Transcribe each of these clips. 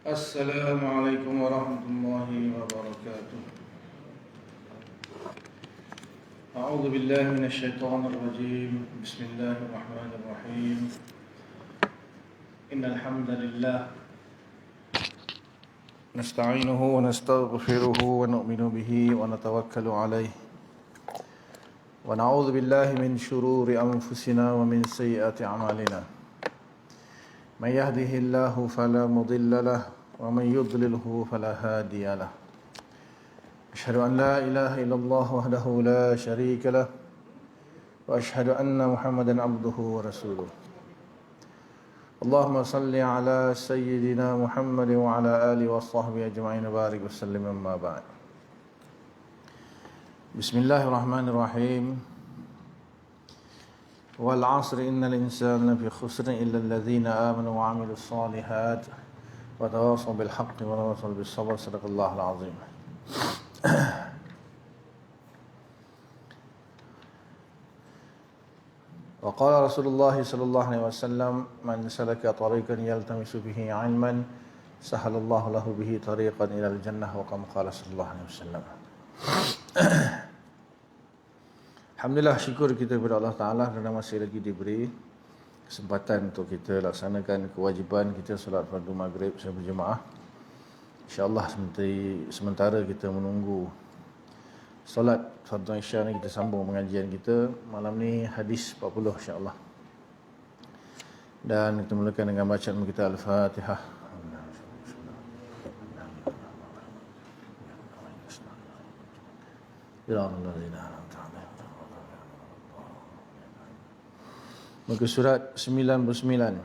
Assalamualaikum warahmatullahi wabarakatuh. A'udzu billahi minasyaitonir rajim. Bismillahirrahmanirrahim. Innal hamdalillah nasta'inuhu wa nastaghfiruhu wa nu'minu bihi wa natawakkalu alayhi. Wa na'udzu billahi min shururi anfusina wa min sayyiati a'malina. من يهده الله فلا مضل له ومن يضلله فلا هادي له أشهد أن لا إله إلا الله وحده لا شريك له وأشهد أن محمدا عبده ورسوله اللهم صل على سيدنا محمد وعلى آله وصحبه أجمعين وبارك وسلم أما بعد بسم الله الرحمن الرحيم والعصر إن الإنسان لفي خسر إلا الذين آمنوا وعملوا الصالحات وتواصوا بالحق وتواصوا بالصبر صدق الله العظيم. وقال رسول الله صلى الله عليه وسلم من سلك طريقا يلتمس به علما سهل الله له به طريقا إلى الجنة وكما قال صلى الله عليه وسلم. Alhamdulillah, syukur kita kepada Allah Ta'ala kerana masih lagi diberi kesempatan untuk kita laksanakan kewajipan kita solat fardu maghrib secara berjemaah. InsyaAllah sementara kita menunggu solat fardu isya ni, kita sambung pengajian kita. Malam ni hadis 40 insyaAllah. Dan kita mulakan dengan bacaan kita Al-Fatihah. Muka surat 99.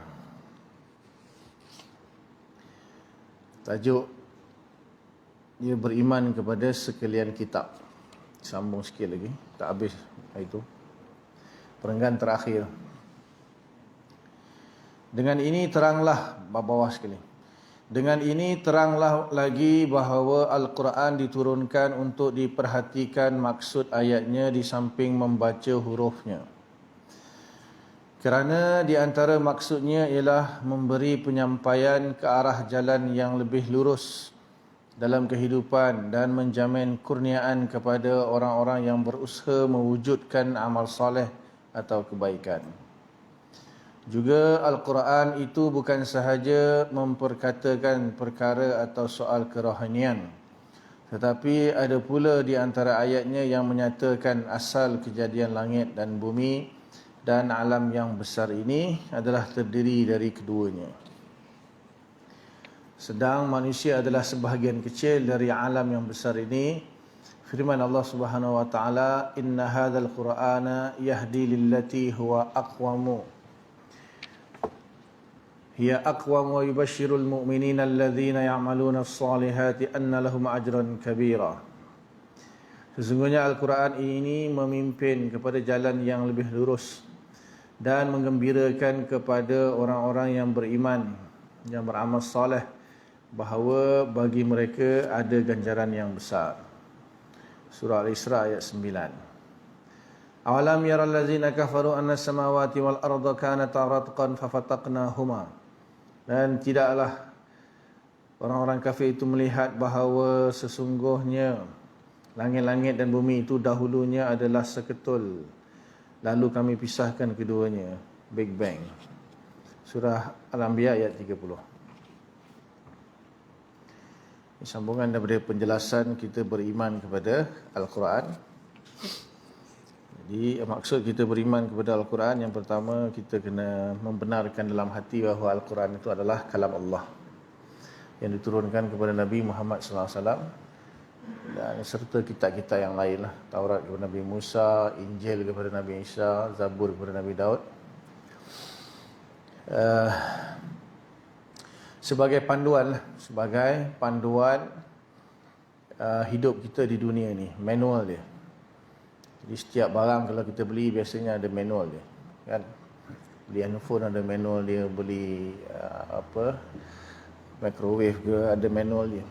Tajuk dia beriman kepada sekalian kitab. Sambung sikit lagi, tak habis itu. Perenggan terakhir. Dengan ini teranglah, bawah sekali. Dengan ini teranglah lagi bahawa Al-Quran diturunkan untuk diperhatikan maksud ayatnya di samping membaca hurufnya. Kerana di antara maksudnya ialah memberi penyampaian ke arah jalan yang lebih lurus dalam kehidupan dan menjamin kurniaan kepada orang-orang yang berusaha mewujudkan amal soleh atau kebaikan. Juga Al-Quran itu bukan sahaja memperkatakan perkara atau soal kerohanian, tetapi ada pula di antara ayatnya yang menyatakan asal kejadian langit dan bumi dan alam yang besar ini adalah terdiri dari keduanya. Sedang manusia adalah sebahagian kecil dari alam yang besar ini. Firman Allah Subhanahu wa taala, "Inna hadzal Qur'ana yahdi lillati huwa aqwamu." Hiya aqwam wa yubashshirul mu'minina alladhina ya'maluna as-salihati anna lahum ajran kabira. Sesungguhnya Al-Quran ini memimpin kepada jalan yang lebih lurus dan menggembirakan kepada orang-orang yang beriman, yang beramal soleh, bahawa bagi mereka ada ganjaran yang besar. Surah Al-Isra ayat 9. Awalam yaral ladzina kafaru anna samawati wal arda kanata ratqan fafataqnahuma. Dan tidaklah orang-orang kafir itu melihat bahawa sesungguhnya langit-langit dan bumi itu dahulunya adalah seketul, lalu kami pisahkan keduanya. Big Bang. Surah Al-Anbiya ayat 30. Ini sambungan daripada penjelasan kita beriman kepada Al-Quran. Jadi maksud kita beriman kepada Al-Quran, yang pertama kita kena membenarkan dalam hati bahawa Al-Quran itu adalah kalam Allah yang diturunkan kepada Nabi Muhammad SAW dan serta kitab-kitab yang lain lah. Taurat kepada Nabi Musa, Injil kepada Nabi Isa, Zabur kepada Nabi Daud. Sebagai panduan hidup kita di dunia ni, manual dia. Jadi setiap barang kalau kita beli biasanya ada manual dia, kan? Beli handphone ada manual dia, beli microwave ke ada manual dia.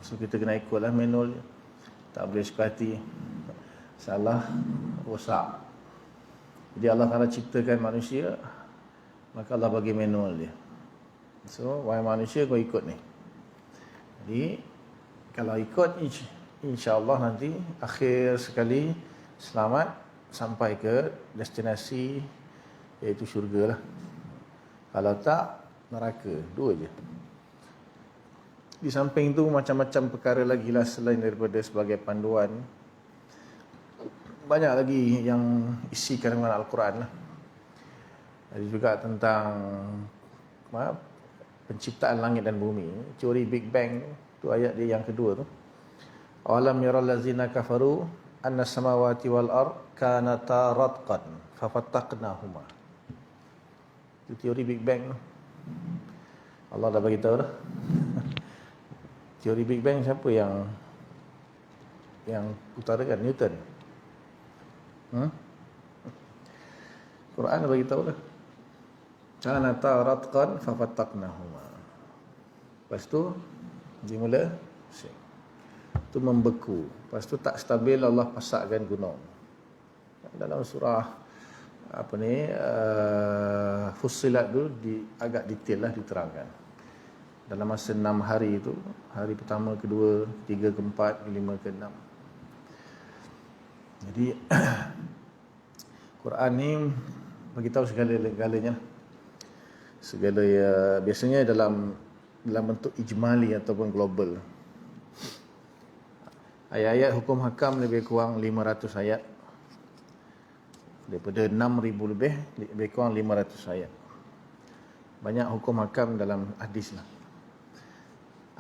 So kita kena ikutlah manual dia. Tak boleh suka hati salah rosak. Jadi Allah Ta'ala ciptakan manusia, maka Allah bagi manual dia. So, wahai manusia, kau ikut ni. Jadi, kalau ikut, insya-Allah nanti akhir sekali selamat sampai ke destinasi, iaitu syurga lah. Kalau tak, neraka. Dua je. Di samping tu macam-macam perkara lagi lah selain daripada sebagai panduan. Banyak lagi yang isi kandungan Al-Quran lah. Ada juga tentang penciptaan langit dan bumi. Teori Big Bang tu ayat dia yang kedua tu. Awalam yaral ladzina kafaru anna samawati wal ard kanata ratqan fafattaqnahuma. Itu teori Big Bang. Allah dah bagi tahu dah. Teori Big Bang siapa yang utarakan? Newton. Quran dah bagi tahu dah. Kanata ratqan fafattaqnahuma. Lepas tu dimula tu membeku. Lepas tu tak stabil, Allah pasakkan gunung. Dalam surah Fussilat tu agak detail lah diterangkan. Dalam masa 6 hari itu, hari pertama, kedua, ketiga, keempat, kelima, keenam. Jadi Quran ni beritahu segala-galanya. Segala biasanya dalam bentuk ijmali ataupun global. Ayat-ayat hukum hakam lebih kurang 500 ayat. Daripada 6,000 lebih kurang 500 ayat. Banyak hukum hakam dalam hadis lah.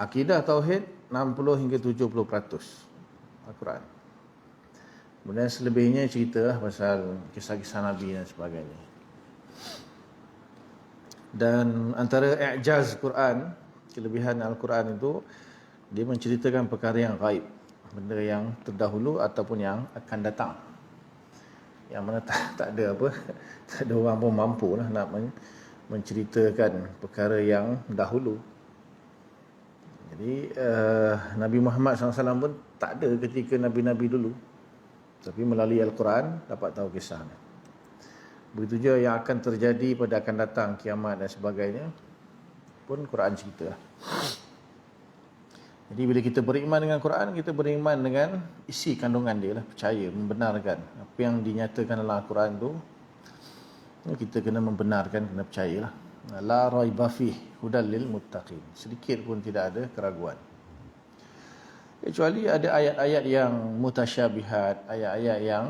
Akidah tauhid 60 hingga 70% Al-Quran. Kemudian selebihnya cerita pasal kisah-kisah Nabi dan sebagainya. Dan antara i'jaz Quran, kelebihan Al-Quran itu, dia menceritakan perkara yang gaib, benda yang terdahulu ataupun yang akan datang. Yang mana tak ada orang pun mampu lah nak menceritakan perkara yang dahulu. Jadi Nabi Muhammad SAW pun tak ada ketika Nabi-Nabi dulu. Tapi melalui Al-Quran dapat tahu kisahnya. Begitu juga yang akan terjadi pada akan datang, kiamat dan sebagainya, pun Quran cerita. Jadi bila kita beriman dengan Quran, kita beriman dengan isi kandungan dia lah, percaya, membenarkan apa yang dinyatakan dalam Al-Quran tu. Kita kena membenarkan, kena percayalah. La raiba fih hudal lil muttaqin. Sedikit pun tidak ada keraguan. Kecuali ada ayat-ayat yang mutasyabihat, ayat-ayat yang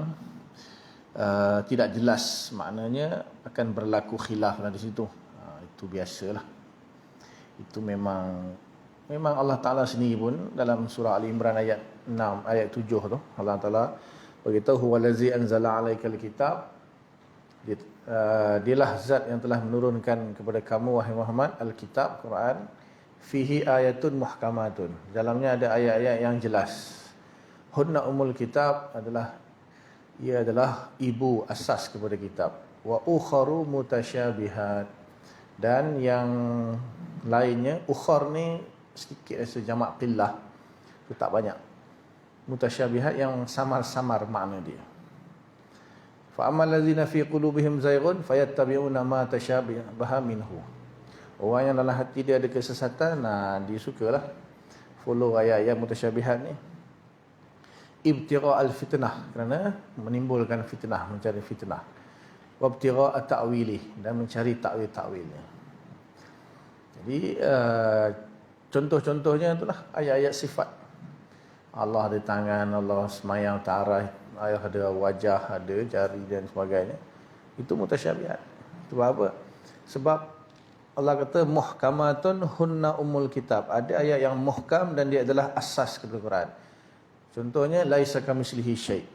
tidak jelas, maknanya akan berlaku khilaf di situ. Itu biasalah. Itu memang Allah Ta'ala sendiri pun dalam surah Ali Imran ayat 6, ayat 7 tu, Allah Ta'ala beritahu huwallazi anzala 'alaikal kitab. Dialah zat yang telah menurunkan kepada kamu wahai Muhammad al-kitab, Quran, fihi ayatun muhkamatun. Dalamnya ada ayat-ayat yang jelas. Hunna umul kitab ia adalah ibu asas kepada kitab. Wa ukharu mutasyabihat. Dan yang lainnya, ukhar ni sedikit rasa jamak qillah. Itu tak banyak. Mutasyabihat yang samar-samar makna dia. Fa ammal ladzina fi qulubihim zayghun fayattabi'una ma tashabaha minhu. Orang yang dalam hati dia ada kesesatan, dia sukalah follow ayat-ayat mutasyabihat ni. Ibtigha al-fitnah, kerana menimbulkan fitnah, mencari fitnah. Wabtigha at-ta'wili, dan mencari takwil-takwilnya. Jadi contoh-contohnya itulah ayat-ayat sifat. Allah ada tangan, Allah semayang ta'arah, Allah ada wajah, ada jari dan sebagainya. Itu mutasyabihat. Sebab apa? Sebab Allah kata muhkamatun hunna umul kitab. Ada ayat yang muhkam dan dia adalah asas kepada Quran. Contohnya laisa kamitslihi syai'.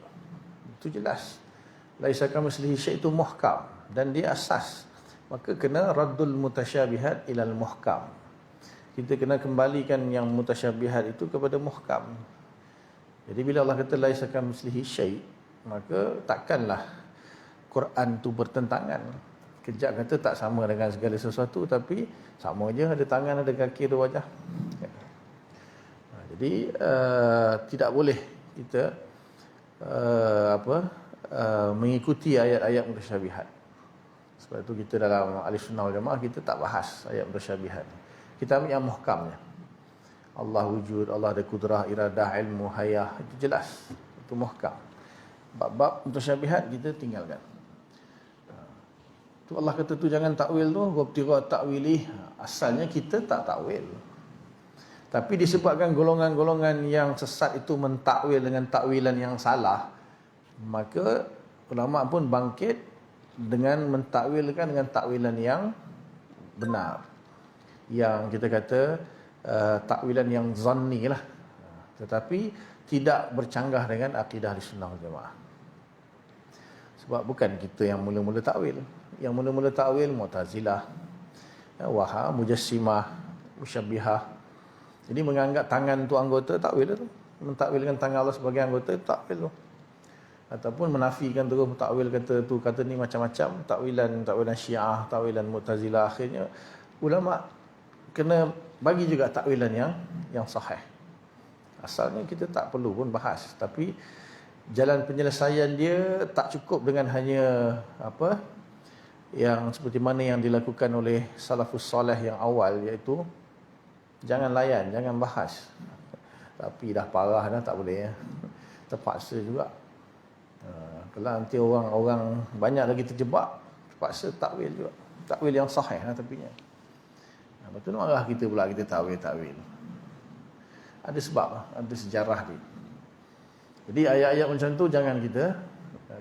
Itu jelas. Laisa kamitslihi syai' itu muhkam dan dia asas. Maka kena raddul mutasyabihat ilal muhkam. Kita kena kembalikan yang mutasyabihat itu kepada muhkam. Jadi bila Allah kata laisa kamitslihi syai', maka takkanlah Quran tu bertentangan. Kejap kata tak sama dengan segala sesuatu, tapi sama je, ada tangan, ada kaki, ada wajah. Jadi tidak boleh kita mengikuti ayat-ayat mutasyabihat. Sebab itu kita dalam Ahlussunnah wal Jamaah kita tak bahas ayat mutasyabihat. Kita ambil yang muhkamnya. Allah wujud, Allah ada kudrah, iradah, ilmu, hayah, itu jelas. Itu muhkam. Bab-bab mutasyabihat kita tinggalkan. Tu Allah kata tu jangan takwil tu, wabtigha ta'wilih. Asalnya kita tak takwil. Tapi disebabkan golongan-golongan yang sesat itu mentakwil dengan takwilan yang salah, maka ulama pun bangkit dengan mentakwilkan dengan takwilan yang benar. Yang kita kata takwilan yang zanni lah. Tetapi tidak bercanggah dengan akidah Ahlussunnah wal Jamaah. Sebab bukan kita yang mula-mula takwil. Yang mula-mula takwil Mu'tazilah, Wahhab, Mujassimah, Musyabbihah. Jadi menganggap tangan tu anggota, takwil tu. Mentakwilkan tangan Allah sebagai anggota, takwil tu. Ataupun menafikan terus, takwil kata ni macam-macam, takwilan Syiah, takwilan Mu'tazilah. Akhirnya ulama kena bagi juga takwilan yang sahih. Asalnya kita tak perlu pun bahas, tapi jalan penyelesaian dia tak cukup dengan hanya yang seperti mana yang dilakukan oleh salafus soleh yang awal, iaitu jangan layan, jangan bahas. Tapi dah parah dah, tak boleh ya. Terpaksa juga. Kalau nanti orang banyak lagi terjebak, terpaksa takwil juga. Takwil yang sahih lah tapinya. Lepas tu marah kita pula, kita takwil. Ada sebab, ada sejarah dia. Jadi ayat-ayat macam tu jangan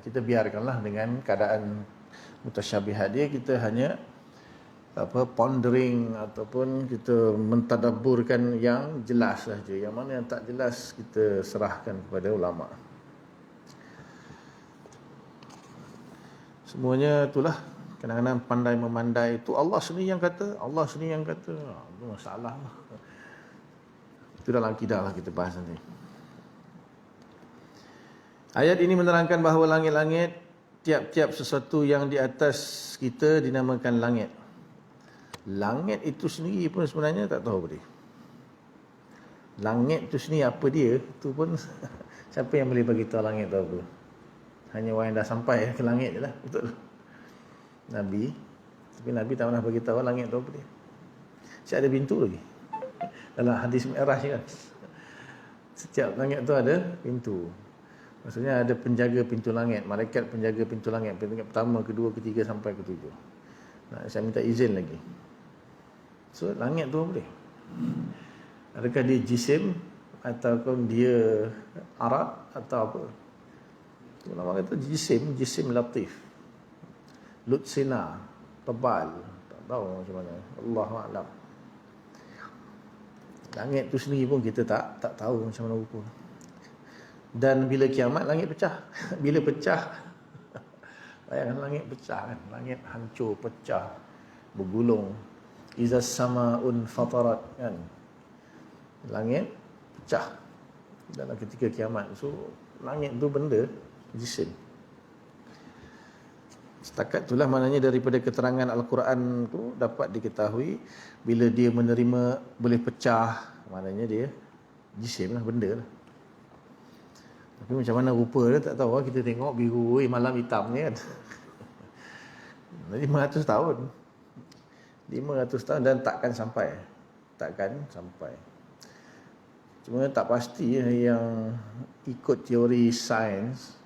kita biarkanlah dengan keadaan mutasyabihat dia. Kita hanya pondering ataupun kita mentadabburkan yang jelas saja. Yang mana yang tak jelas kita serahkan kepada ulama. Semuanya itulah, kadang-kadang pandai memandai itu Allah sendiri yang kata, itu masalah lah. Itu dalam akidah lah kita bahas nanti. Ayat ini menerangkan bahawa langit-langit, tiap-tiap sesuatu yang di atas kita dinamakan langit. Langit itu sendiri pun sebenarnya tak tahu apa dia. Langit itu sendiri apa dia, itu pun siapa yang boleh bagi tahu langit tu apa. Hanya orang yang dah sampai ke langit je lah, betul. Nabi, tapi Nabi tak pernah bagi tahu langit tu apa dia. Siap ada pintu lagi. Dalam hadis Mi'raj kan, setiap langit tu ada pintu. Maksudnya ada penjaga pintu langit, malaikat penjaga pintu langit, pintu pertama, kedua, ketiga sampai ketujuh. Nah, saya minta izin lagi. So langit tu apa dia? Adakah dia jisim ataupun dia arat atau apa? Ulama kata jisim latif, lutsina, tebal, tak tahu macam mana, Allahu a'lam. Langit tu sendiri pun kita tak tahu macam mana rupa. Dan bila kiamat langit pecah. Bila pecah, bayangkan langit pecah kan, langit hancur, pecah, bergulung. Izas sama'un fatarat kan, langit pecah dalam ketika kiamat. So langit tu benda jisim. Setakat itulah maknanya daripada keterangan Al-Quran tu dapat diketahui bila dia menerima boleh pecah, maknanya dia jisim lah, benda lah. Tapi macam mana rupa dia tak tahu. Kita tengok biru, malam hitam ni kan. 500 tahun 500 tahun dan takkan sampai. Cuma tak pasti yang ikut teori sains,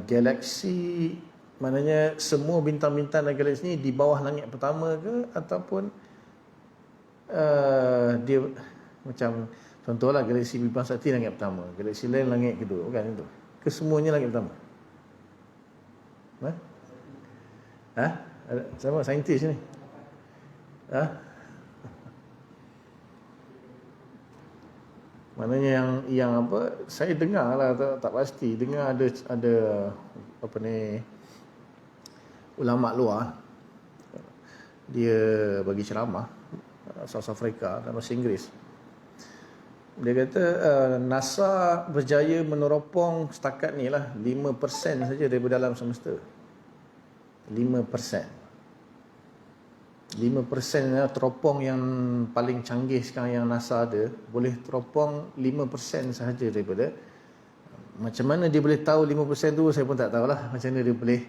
galaksi, maknanya semua bintang-bintang dan galaksi ni di bawah langit pertama ke, ataupun dia macam contohlah galaksi Bintang Sakti langit pertama, galaksi lain langit kedua, bukan itu? Kesemuanya langit pertama. Ada sama saintis ni. Maknanya yang apa, saya dengar lah, tak pasti, dengar ada apa ni, ulama luar dia bagi ceramah, South Africa dalam bahasa Inggeris. Dia kata NASA berjaya meneropong setakat ni lah 5% saja daripada alam semesta. 5% teropong yang paling canggih sekarang yang NASA ada, boleh teropong 5% sahaja daripada Macam mana dia boleh tahu 5% tu, saya pun tak tahulah. Macam mana dia boleh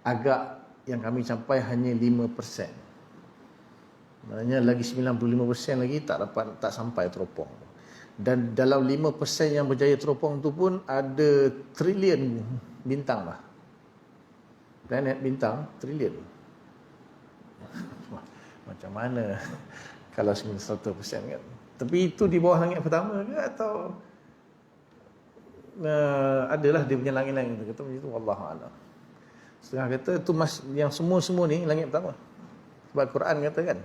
agak yang kami capai hanya 5%. Maknanya lagi 95% lagi tak sampai teropong. Dan dalam 5% yang berjaya teropong tu pun ada trilion bintang lah. Planet bintang trilion. Macam mana kalau 100% kan? Tapi itu di bawah langit pertama ke atau adalah dia punya langit-langit tu, kata macam tu, wallahu a'lam. Setengah kata tu yang semua ni langit pertama. Sebab Quran kata kan,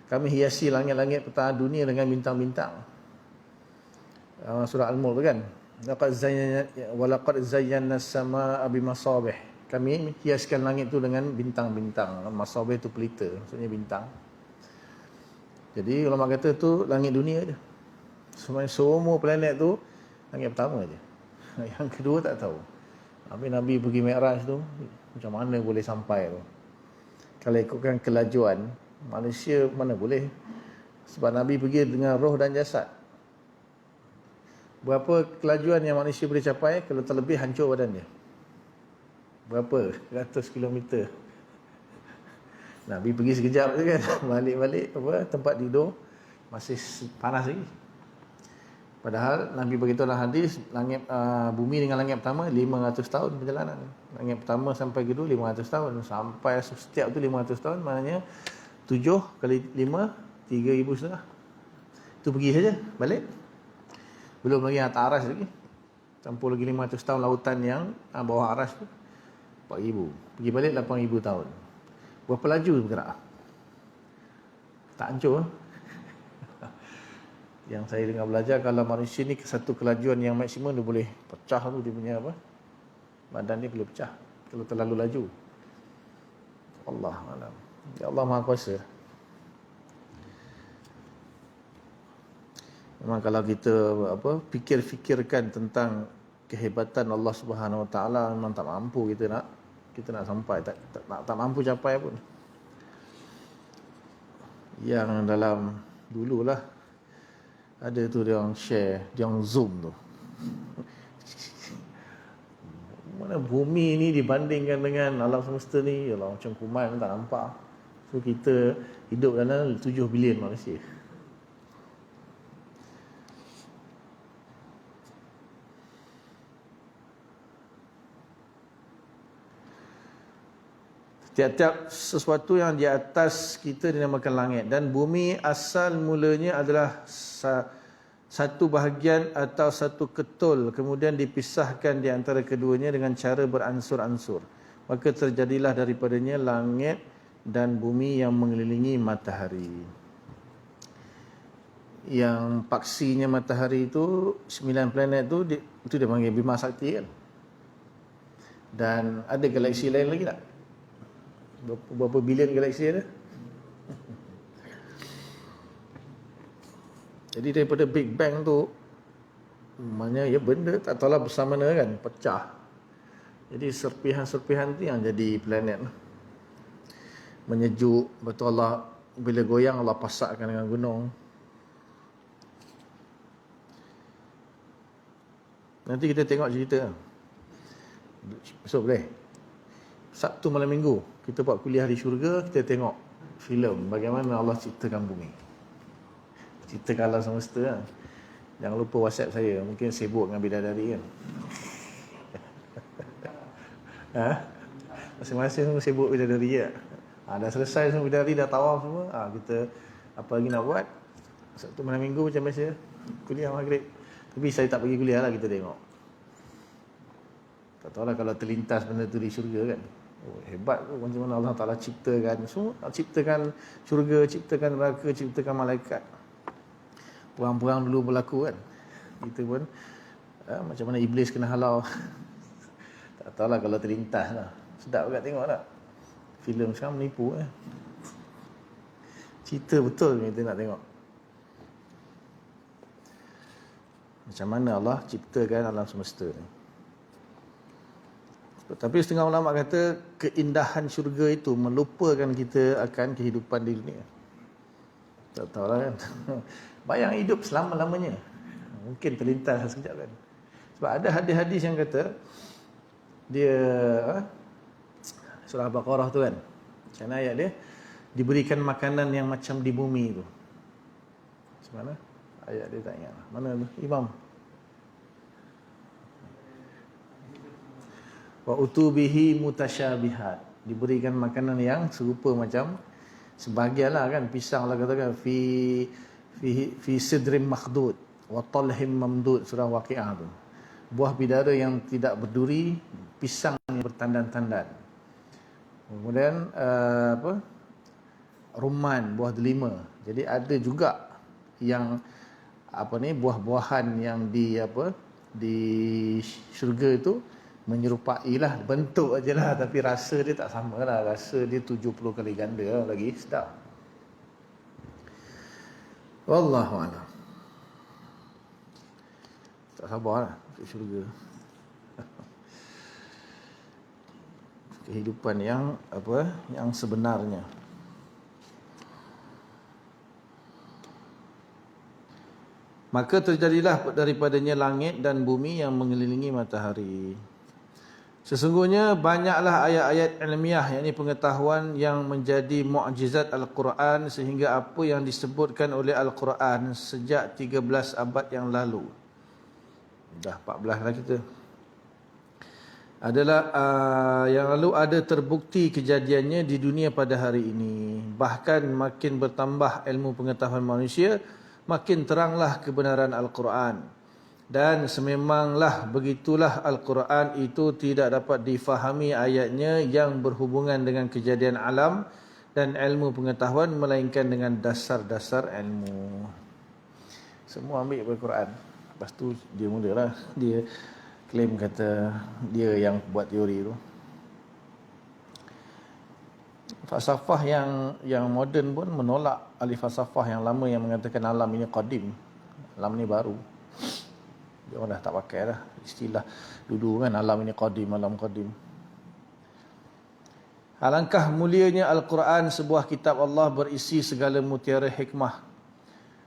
kami hiasi langit-langit pertama dunia dengan bintang-bintang. Surah Al-Mulk tu kan, walaqad zayyana as-samaa'a bimasabih. Kami hiaskan langit tu dengan bintang-bintang. Masabih tu pelita, maksudnya bintang. Jadi ulama kata tu langit dunia je. Semua planet tu langit pertama je. Yang kedua tak tahu. Habis Nabi pergi Mi'raj tu, macam mana boleh sampai tu? Kalau ikutkan kelajuan, manusia mana boleh? Sebab Nabi pergi dengan roh dan jasad. Berapa kelajuan yang manusia boleh capai? Kalau terlebih, hancur badan dia. Berapa? Ratus kilometer. Nabi pergi sekejap je kan. Balik-balik tempat tidur masih panas lagi. Padahal Nabi beritahu dalam hadis, langit bumi dengan langit pertama 500 tahun perjalanan. Langit pertama sampai kedua 500 tahun. Sampai setiap tu 500 tahun, maknanya 7 kali 5 3,500. Itu pergi saja, balik. Belum lagi atas aras lagi. Campur lagi 500 tahun lautan yang bawah aras tu 4,000. Pergi balik 8,000 tahun. Berapa laju bergerak? Tak hancur. Yang saya dengar belajar, kalau manusia ni satu kelajuan yang maksimum dia boleh pecah tu, dia punya badan dia boleh pecah kalau terlalu laju. Allah alam. Ya Allah Maha Kuasa. Memang kalau kita fikir-fikirkan tentang kehebatan Allah Subhanahu Wa Taala, memang tak mampu kita nak sampai, tak mampu capai pun. Yang dalam dululah ada tu dia orang share, dia orang zoom tu. Mana bumi ni dibandingkan dengan alam semesta ni, yalah macam kuman tak nampak. So kita hidup dalam 7 bilion manusia. Tiap-tiap sesuatu yang di atas kita dinamakan langit. Dan bumi asal mulanya adalah satu bahagian atau satu ketul. Kemudian dipisahkan di antara keduanya dengan cara beransur-ansur. Maka terjadilah daripadanya langit dan bumi yang mengelilingi matahari. Yang paksinya matahari itu, 9 planet itu dia panggil Bima Sakti kan. Dan ada galaksi lain lagi tak? Berapa bilion galaksi ada? Jadi daripada Big Bang tu, maknanya ya benda tak tahulah bersama mana kan, pecah. Jadi serpihan-serpihan tu yang jadi planet. Menyejuk, betul Allah bila goyang Allah pasakkan dengan gunung. Nanti kita tengok cerita. Besok boleh? Sabtu malam minggu kita buat kuliah di syurga, kita tengok filem bagaimana Allah ciptakan bumi, ciptakan alam semesta kan. Jangan lupa WhatsApp saya, mungkin sibuk dengan bidadari kan. Masing-masing semua sibuk bidadari ya. Dah selesai semua bidadari, dah tawaf semua. Kita apa lagi nak buat? Sabtu malam minggu macam biasa kuliah maghrib. Tapi saya tak pergi kuliah lah, kita tengok. Tak tahulah kalau terlintas benda tu di syurga kan. Oh, hebat tu macam mana Allah Ta'ala ciptakan semua, ciptakan syurga, ciptakan neraka, ciptakan malaikat. Perang-perang dulu berlaku kan. Kita pun macam mana iblis kena halau. Tak tahulah kalau terlintas lah. Sedap juga tengok tak? Filem sekarang menipu cerita betul kita nak tengok macam mana Allah ciptakan alam semesta ni. Tapi setengah ulama kata keindahan syurga itu melupakan kita akan kehidupan di dunia. Tak tahulah kan. Bayang hidup selama-lamanya. Mungkin terlintas sekejap kan. Sebab ada hadis-hadis yang kata dia surah Al-Baqarah tu kan. Macam mana ayat dia? Diberikan makanan yang macam di bumi tu. Macam mana? Ayat dia tak ingat. Mana tu? Imam. Wa utubihi mutasyabihat. Diberikan makanan yang serupa macam sebahagian lah kan, pisang lah katakan fi sidrim makhdud wa talhim mamdud, surah Waqiah tu. Buah bidara yang tidak berduri, pisang yang bertandan-tandan. Kemudian rumman, buah delima. Jadi ada juga yang buah-buahan yang di syurga itu menyerupai lah, bentuk aje lah, tapi rasa dia tak sama lah. Rasa dia 70 kali ganda lah, lagi sedap. Wallahu a'lam. Tak sabar lah masuk syurga. Kehidupan yang sebenarnya. Maka terjadilah daripadanya langit dan bumi yang mengelilingi matahari. Sesungguhnya banyaklah ayat-ayat ilmiah, yakni pengetahuan yang menjadi mukjizat Al-Quran, sehingga apa yang disebutkan oleh Al-Quran sejak 13 abad yang lalu, dah 14 lah kita, adalah yang lalu ada terbukti kejadiannya di dunia pada hari ini. Bahkan makin bertambah ilmu pengetahuan manusia, makin teranglah kebenaran Al-Quran. Dan sememanglah begitulah Al-Quran itu tidak dapat difahami ayatnya yang berhubungan dengan kejadian alam dan ilmu pengetahuan, melainkan dengan dasar-dasar ilmu. Semua ambil Al-Quran. Lepas tu dia mulalah, dia claim kata dia yang buat teori tu. Falsafah yang moden pun menolak ahli falsafah yang lama yang mengatakan alam ini qadim, alam ini baru. Dia orang dah tak pakai dah istilah dulu kan, alam ini qadim, alam qadim. Alangkah mulianya Al-Quran, sebuah kitab Allah berisi segala mutiara hikmah.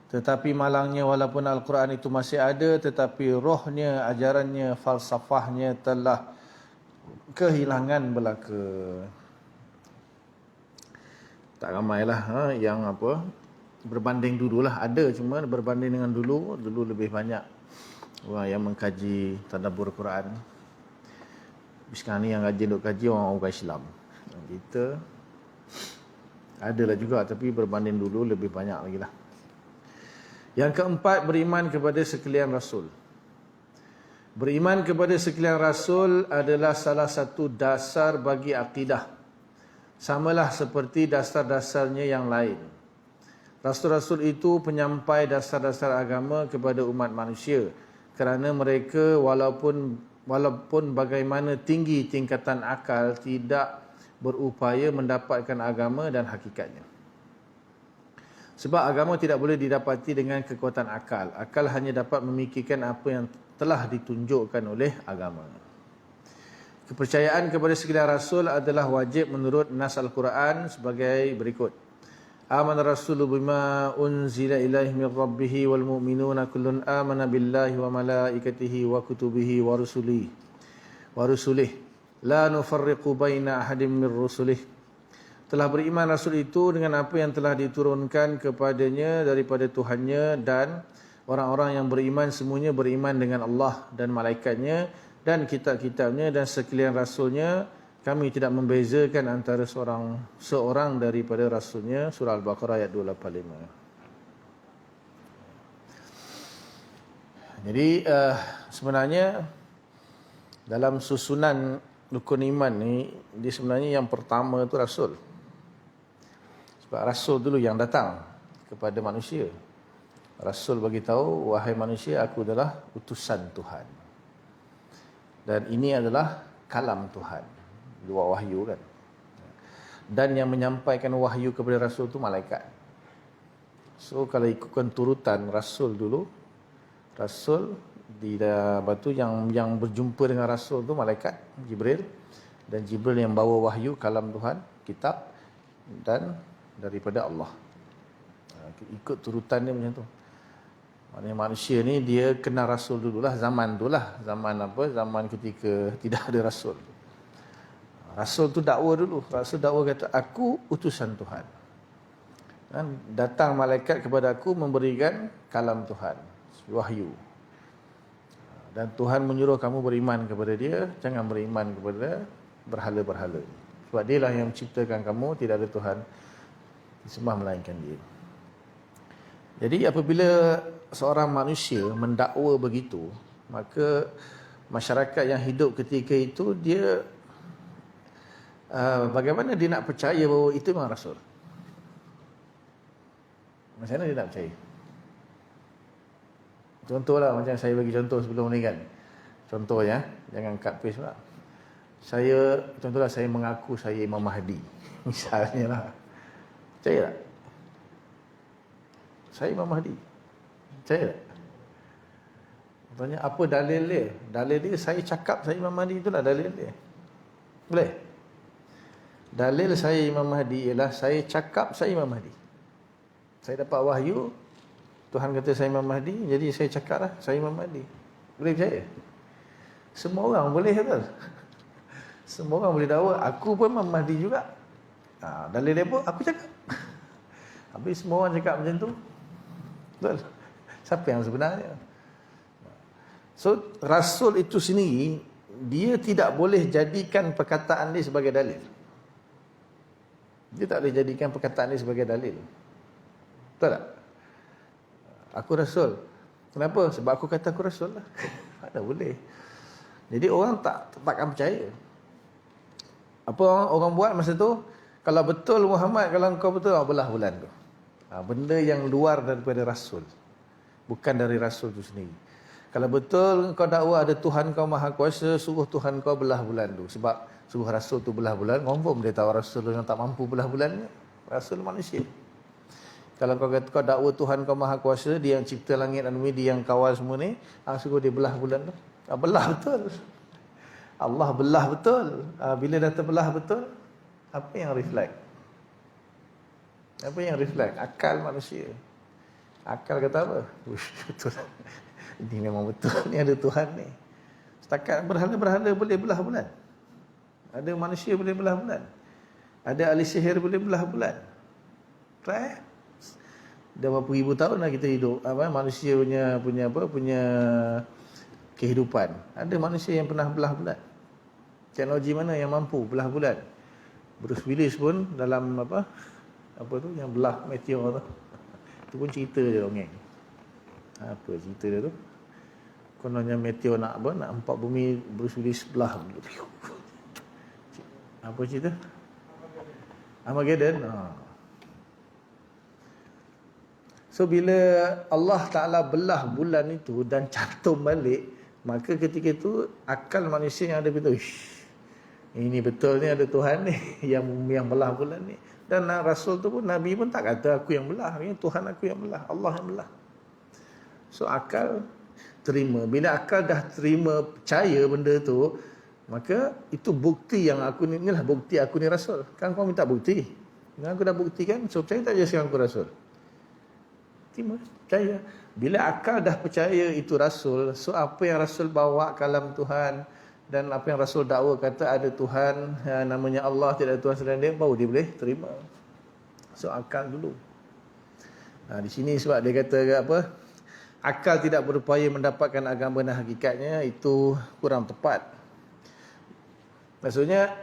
Tetapi malangnya walaupun Al-Quran itu masih ada, tetapi rohnya, ajarannya, falsafahnya telah kehilangan belaka. Tak ramailah yang berbanding dululah, ada, cuma berbanding dengan dulu lebih banyak orang yang mengkaji tadabbur Quran. Sekarang ni yang rajin duk kaji orang Islam. Kita adalah juga, tapi berbanding dulu lebih banyak lagi lah. Yang keempat, beriman kepada sekalian Rasul. Beriman kepada sekalian Rasul adalah salah satu dasar bagi akidah. Samalah seperti dasar-dasarnya yang lain. Rasul-Rasul itu penyampai dasar-dasar agama kepada umat manusia. Kerana mereka walaupun bagaimana tinggi tingkatan akal, tidak berupaya mendapatkan agama dan hakikatnya. Sebab agama tidak boleh didapati dengan kekuatan akal. Akal hanya dapat memikirkan apa yang telah ditunjukkan oleh agama. Kepercayaan kepada sekalian Rasul adalah wajib menurut nas Al-Quran sebagai berikut. Amana Rasulu bima unzila ilaihi min rabbih wal mu'minuna kullun amana billahi wa malaikatihi wa kutubihi wa rusulihi la nufarriqu baina ahadin min rusulihi. Telah beriman Rasul itu dengan apa yang telah diturunkan kepadanya daripada Tuhannya, dan orang-orang yang beriman semuanya beriman dengan Allah dan malaikatnya dan kitab-kitabnya dan sekalian Rasulnya. Kami tidak membezakan antara seorang daripada Rasulnya. Surah Al-Baqarah ayat 285. Jadi sebenarnya dalam susunan rukun iman ni, dia sebenarnya yang pertama tu Rasul. Sebab Rasul dulu yang datang kepada manusia. Rasul bagi tahu, wahai manusia, aku adalah utusan Tuhan. Dan ini adalah kalam Tuhan. Dua wahyu kan. Dan yang menyampaikan wahyu kepada Rasul tu malaikat. So kalau ikutkan turutan Rasul dulu, Rasul di batu yang berjumpa dengan Rasul tu malaikat Jibril, dan Jibril yang bawa wahyu kalam Tuhan, kitab, dan daripada Allah. Ikut turutan dia macam tu. Maknanya manusia ni dia kenal Rasul dululah, zaman dululah. Zaman apa? Zaman ketika tidak ada Rasul. Rasul tu dakwa dulu. Rasul dakwa kata, aku utusan Tuhan. Dan datang malaikat kepada aku memberikan kalam Tuhan, wahyu. Dan Tuhan menyuruh kamu beriman kepada dia, jangan beriman kepada berhala-berhala. Sebab dia lah yang menciptakan kamu, tidak ada Tuhan disembah melainkan dia. Jadi apabila seorang manusia mendakwa begitu, maka masyarakat yang hidup ketika itu, dia bagaimana dia nak percaya bahawa itu memang Rasul? Macam mana dia nak percaya? Contohlah, macam saya bagi contoh sebelum ni kan. Contohnya, jangan cut paste pula. Contohlah saya mengaku saya Imam Mahdi. Misalnya lah. Percaya tak? Saya Imam Mahdi. Percaya tak? Contohnya, apa dalil dia? Dalil dia saya cakap saya Imam Mahdi, itulah dalil dia. Boleh? Dalil saya Imam Mahdi ialah saya cakap saya Imam Mahdi. Saya dapat wahyu, Tuhan kata saya Imam Mahdi, jadi saya cakap lah saya Imam Mahdi. Boleh percaya? Semua orang boleh, betul? Semua orang boleh dakwa, aku pun Imam Mahdi juga. Dalil dia pun aku cakap. Habis semua orang cakap macam tu, betul? Siapa yang sebenarnya? So, Rasul itu sendiri, dia tidak boleh jadikan perkataan dia sebagai dalil. Dia tak boleh jadikan perkataan dia sebagai dalil. Betul tak? Aku Rasul. Kenapa? Sebab aku kata aku Rasul lah. Tak boleh. Jadi orang takkan percaya. Apa orang buat masa tu? Kalau betul Muhammad, kalau engkau betul, belah bulan tu. Benda yang luar daripada Rasul, bukan dari Rasul tu sendiri. Kalau betul kau dakwa ada Tuhan kau Maha Kuasa, suruh Tuhan kau belah bulan tu. Sebab suruh Rasul tu belah bulan, confirm dia tahu Rasul yang tak mampu belah bulan. Rasul manusia. Kalau kau kata kau dakwa Tuhan kau Maha Kuasa, dia yang cipta langit dan bumi, dia yang kawal semua ni, suruh dia belah bulan tu. Belah betul. Allah belah betul. Bila dah terbelah betul, apa yang reflect? Apa yang reflect? Akal manusia. Akal kata apa? Betul. Ini memang betul. Ni ada Tuhan ni. Setakat berhala-berhala boleh belah bulan. Ada manusia boleh belah bulan. Ada ahli sihir boleh belah bulan. Try. Dah berapa ribu tahun lah kita hidup. Manusia punya kehidupan. Ada manusia yang pernah belah bulan. Teknologi mana yang mampu belah bulan? Bruce Willis pun dalam apa tu yang belah meteor tu. Itu pun cerita je dongeng. Apa cerita dia tu? Kononnya meteor nak empat bumi, Bruce Willis belah. Apa cerita? Armageddon. So bila Allah Ta'ala belah bulan itu dan cantum balik, maka ketika itu akal manusia yang ada betul, ini betul ni ada Tuhan ni yang belah bulan ni. Dan Rasul tu pun, Nabi pun tak kata aku yang belah, ini Tuhan aku yang belah, Allah yang belah. So akal terima. Bila akal dah terima, percaya benda tu, maka itu bukti yang aku ni, inilah bukti aku ni Rasul. Kan kau minta bukti, kan aku dah buktikan, so percaya tak je sekarang aku Rasul? Terima, percaya. Bila akal dah percaya itu Rasul, so apa yang Rasul bawa kalam Tuhan, dan apa yang Rasul dakwa kata ada Tuhan, namanya Allah, tidak ada Tuhan selain dia, baru dia boleh terima. So akal dulu. Di sini sebab dia kata apa, akal tidak berupaya mendapatkan agama dan hakikatnya, itu kurang tepat. Maksudnya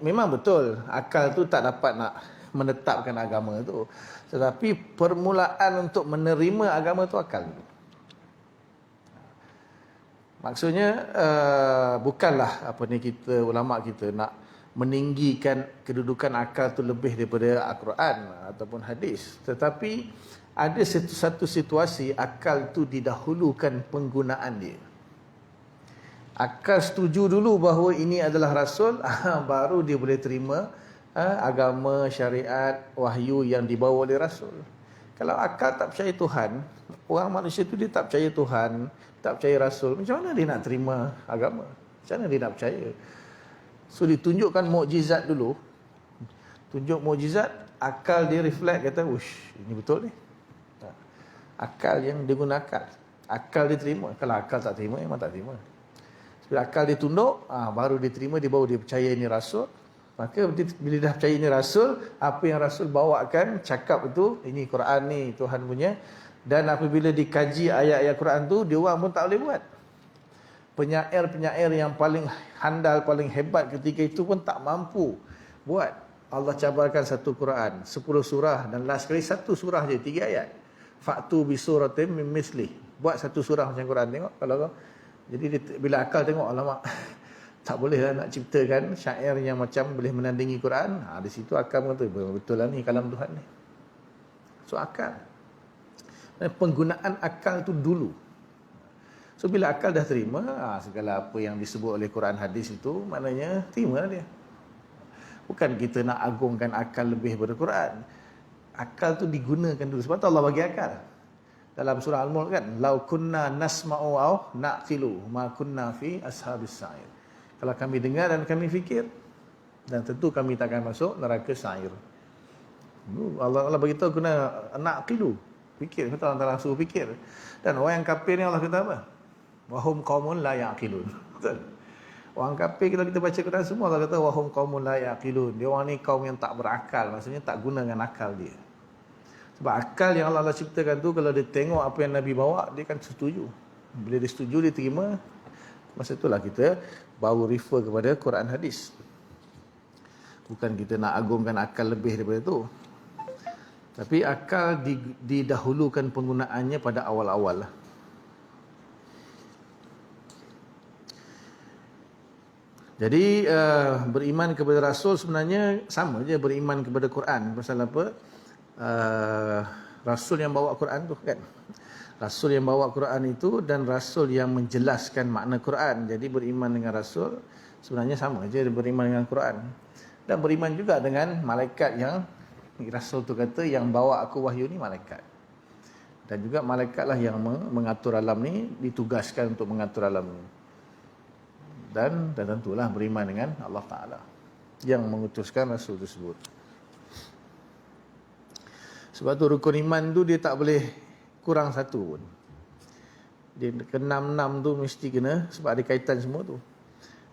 memang betul akal tu tak dapat nak menetapkan agama tu, tetapi permulaan untuk menerima agama tu akal. Maksudnya bukanlah kita ulama kita nak meninggikan kedudukan akal tu lebih daripada Al-Quran ataupun hadis, tetapi ada satu situasi akal tu didahulukan penggunaan dia. Akal setuju dulu bahawa ini adalah Rasul, baru dia boleh terima agama, syariat, wahyu yang dibawa oleh Rasul. Kalau akal tak percaya Tuhan, orang manusia tu dia tak percaya Tuhan, tak percaya Rasul, macam mana dia nak terima agama? Macam mana dia nak percaya? So ditunjukkan mukjizat dulu. Tunjuk mukjizat, akal dia reflect, kata, "Ush, ini betul ni." Akal yang dia guna akal. Akal diterima. Kalau akal tak terima, memang tak terima. Bila akal dia tunduk, baru diterima, dia baru dia percaya ini Rasul. Maka bila dah percaya ini Rasul, apa yang Rasul bawakan, cakap itu, ini Quran ni Tuhan punya. Dan apabila dikaji ayat-ayat Quran tu, dia orang pun tak boleh buat. Penyair-penyair yang paling handal, paling hebat ketika itu pun tak mampu buat. Allah cabarkan satu Quran, 10 surah, dan last sekali satu surah je, 3 ayat. Fa'tu bi suratin min mislih. Buat satu surah macam Quran, tengok kalau kau. Jadi bila akal tengok, alamak, tak boleh lah nak ciptakan syair yang macam boleh menandingi Quran. Di situ akal kata, betul lah ni kalam Tuhan ni. So akal. Dan penggunaan akal tu dulu. So bila akal dah terima, segala apa yang disebut oleh Quran hadis itu, maknanya terima dia. Bukan kita nak agungkan akal lebih daripada Quran. Akal tu digunakan dulu. Sebab tu Allah bagi akal. Dalam surah Al-Mulk kan, lau kunna nasma'u aw naqilu ma kunna fi ashabis sa'ir. Kalau kami dengar dan kami fikir, dan tentu kami takkan masuk neraka sa'ir. Allah beritahu kena naqilu, fikir. Kata Allah suruh fikir. Dan orang yang kafir ni Allah kata apa? Wahum qaumun la yaqilun. Betul. Orang kafir, kalau kita baca Quran semua, Allah kata wahum qaumun la yaqilun. Dia orang ni kaum yang tak berakal, maksudnya tak guna dengan akal dia. Sebab akal yang Allah ciptakan tu, kalau dia tengok apa yang Nabi bawa, dia kan setuju. Bila dia setuju, dia terima. Masa itulah kita baru refer kepada Quran hadis. Bukan kita nak agungkan akal lebih daripada itu. Tapi akal didahulukan penggunaannya pada awal-awal lah. Jadi beriman kepada Rasul sebenarnya sama je beriman kepada Quran. Pasal apa? Rasul yang bawa Quran tu kan. Rasul yang bawa Quran itu dan Rasul yang menjelaskan makna Quran. Jadi beriman dengan Rasul sebenarnya sama je beriman dengan Quran. Dan beriman juga dengan malaikat yang Rasul tu kata yang bawa aku wahyu ni malaikat. Dan juga malaikatlah yang mengatur alam ni, ditugaskan untuk mengatur alam ni. Dan tentulah beriman dengan Allah Ta'ala yang mengutuskan Rasul tersebut. Sebab tu rukun iman tu dia tak boleh kurang satu pun. Dia ke-6 tu mesti kena, sebab ada kaitan semua tu.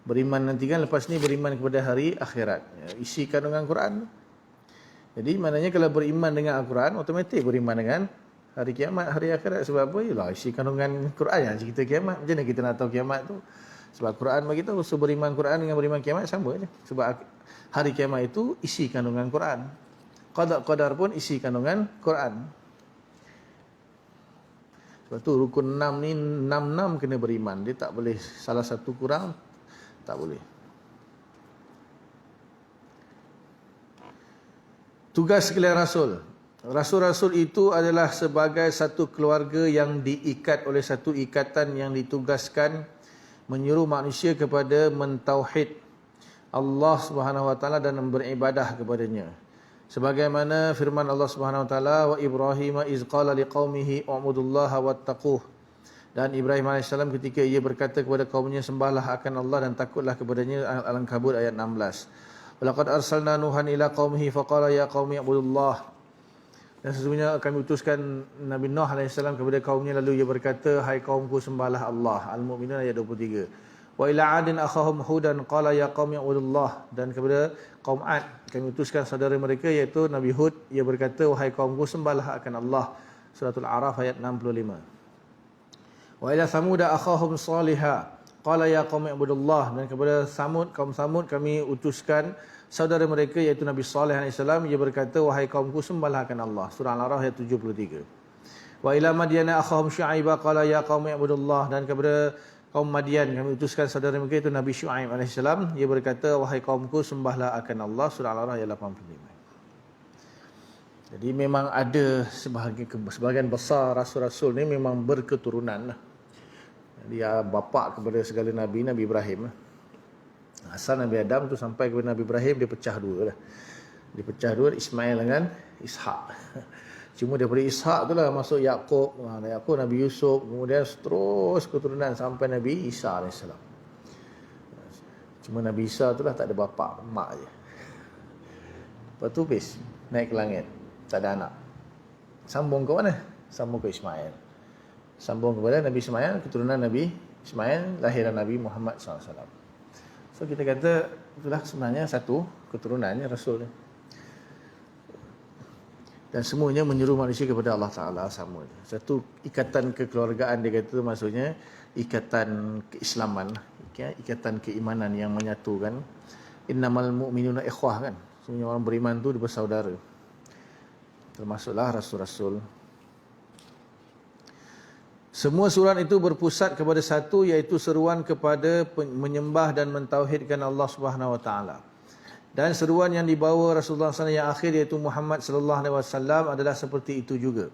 Beriman nanti kan, lepas ni beriman kepada hari akhirat. Isi kandungan Quran tu. Jadi maknanya kalau beriman dengan Al-Quran, otomatik beriman dengan hari kiamat, hari akhirat. Sebab apa? Yalah, isi kandungan Quran yang cerita kiamat. Macam mana kita nak tahu kiamat tu? Sebab Quran bagi tahu, so beriman Quran dengan beriman kiamat sama je. Sebab hari kiamat itu isi kandungan Quran. Qadar pun isi kandungan Quran. Sebab tu rukun 6 ni 6 kena beriman. Dia tak boleh salah satu kurang, tak boleh. Tugas sekalian Rasul. Rasul-Rasul itu adalah sebagai satu keluarga yang diikat oleh satu ikatan yang ditugaskan menyuruh manusia kepada mentauhid Allah Subhanahu wa taala dan beribadah kepadanya. Sebagaimana firman Allah Subhanahu wa taala, wa Ibrahim iz qala liqaumihi u'budullaha wattaquh. Dan Ibrahim alaihissalam ketika ia berkata kepada kaumnya, sembahlah akan Allah dan takutlah kepadanya. Al-Ankabut ayat 16. Walaqad arsalna Nuhan ila qaumihi faqala ya qaumi ibudullah. Dan sesungguhnya kami utuskan Nabi Nuh alaihissalam kepada kaumnya, lalu ia berkata, hai kaumku, sembahlah Allah. Al-Mu'minun ayat 23. Wa ila 'adin akhahum Hudan qala ya qaumi ibudullah. Dan kepada kaum Ad kami utuskan saudara mereka iaitu Nabi Hud, ia berkata, wahai kaumku, sembahlah akan Allah. Suratul A'raf ayat 65. Wa ila Samud akhahum Salihah qala ya qaumi ibudullah. Dan kepada Samud, kaum Samud kami utuskan saudara mereka iaitu Nabi Saleh alaihissalam, ia berkata, wahai kaumku, sembahlah akan Allah. Surah Al-A'raf ayat 73. Wa ila Madyana akhahum Syu'aib qala ya qaumi ibudullah. Dan kepada kaum Madian kami utuskan saudara mereka itu Nabi Syu'aib alaihissalam, ia berkata, wahai kaumku, sembahlah akan Allah. Surah Al-A'raf ayat 85. Jadi memang ada sebahagian besar rasul-rasul ni memang berketurunan lah. Dia bapa kepada segala Nabi, Nabi Ibrahim. Asal Nabi Adam tu sampai kepada Nabi Ibrahim, dia pecah dua lah. Dia pecah dua, Ismail dengan Ishak. Cuma daripada Ishak tu lah masuk Yaqub, Yaqub Nabi Yusuf, kemudian terus keturunan sampai Nabi Isa AS. Cuma Nabi Isa tu lah tak ada bapa, mak je. Lepas tu naik ke langit, tak ada anak. Sambung ke mana? Sambung ke Ismail. Sambung kepada Nabi Ismail, keturunan Nabi Ismail, lahiran Nabi Muhammad SAW. So kita kata itulah sebenarnya satu keturunannya Rasul ni. Dan semuanya menyeru manusia kepada Allah Ta'ala sama. Satu ikatan kekeluargaan dia kata maksudnya ikatan keislaman, ikatan keimanan yang menyatukan. Innamal mu'minuna ikhwah kan. Sebenarnya orang beriman tu dia bersaudara. Termasuklah rasul-rasul. Semua surat itu berpusat kepada satu, iaitu seruan kepada menyembah dan mentauhidkan Allah Subhanahu Wa Taala. Dan seruan yang dibawa Rasulullah SAW yang akhir, iaitu Muhammad Sallallahu Alaihi Wasallam, adalah seperti itu juga.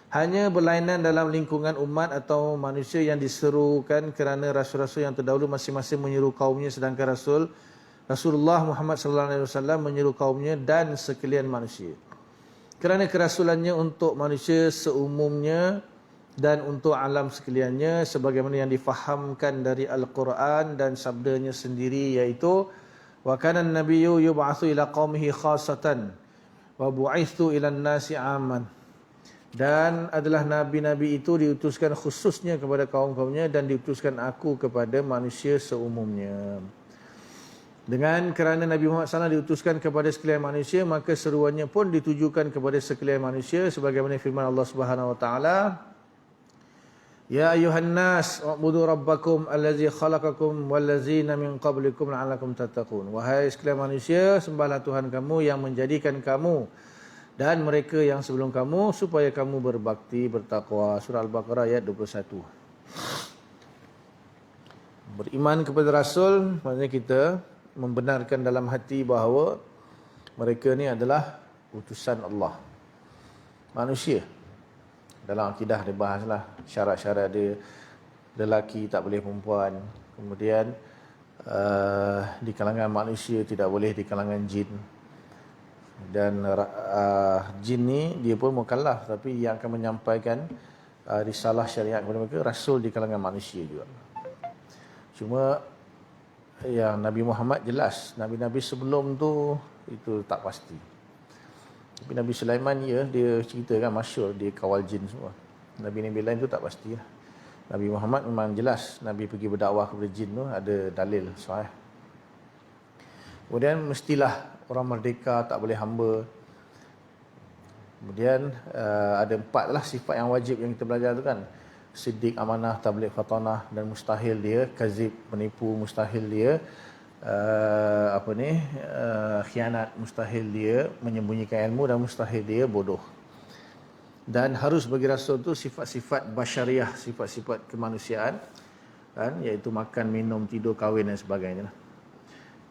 Hanya berlainan dalam lingkungan umat atau manusia yang diserukan, kerana rasul-rasul yang terdahulu masing-masing menyeru kaumnya, sedangkan Rasulullah Muhammad Sallallahu Alaihi Wasallam menyeru kaumnya dan sekalian manusia. Kerana kerasulannya untuk manusia seumumnya dan untuk alam sekaliannya, sebagaimana yang difahamkan dari Al-Quran dan sabdanya sendiri, iaitu wa kana an-nabiyyu yub'atsu ila qaumihi khassatan wa bu'itsu ila an-nasi 'amman. Dan adalah nabi-nabi itu diutuskan khususnya kepada kaum-kaumnya, dan diutuskan aku kepada manusia seumumnya. Dengan kerana Nabi Muhammad SAW diutuskan kepada sekalian manusia, maka seruannya pun ditujukan kepada sekalian manusia, sebagaimana firman Allah Subhanahu Wa Taala, Ya ayuhan nas, wa'budu rabbakum allazi khalaqakum wallazina min qablikum la'allakum tattaqun. Wahai sekalian manusia, sembahlah Tuhan kamu yang menjadikan kamu dan mereka yang sebelum kamu, supaya kamu berbakti, bertakwa. Surah Al-Baqarah ayat 21. Beriman kepada Rasul, maksudnya kita membenarkan dalam hati bahawa mereka ni adalah utusan Allah. Manusia. Dalam akidah dia bahaslah syarat-syarat dia, lelaki tak boleh perempuan. Kemudian di kalangan manusia tidak boleh di kalangan jin. Dan jin ni dia pun mukallaf, tapi yang akan menyampaikan risalah syariat kepada mereka rasul di kalangan manusia juga. Cuma yang Nabi Muhammad jelas, nabi-nabi sebelum tu itu tak pasti. Tapi Nabi Sulaiman dia cerita kan masyhur dia kawal jin semua. Nabi-nabi lain tu tak pastilah. Nabi Muhammad memang jelas Nabi pergi berdakwah kepada jin tu, ada dalil sahih. Kemudian mestilah orang merdeka, tak boleh hamba. Kemudian ada 4 lah sifat yang wajib yang kita belajar tu kan. Siddiq, amanah, tabligh, khatanah, dan mustahil dia kazib, penipu, mustahil dia khianat, mustahil dia menyembunyikan ilmu, dan mustahil dia bodoh. Dan harus bagi rasul tu sifat-sifat basyariah, sifat-sifat kemanusiaan kan, iaitu makan, minum, tidur, kahwin dan sebagainya.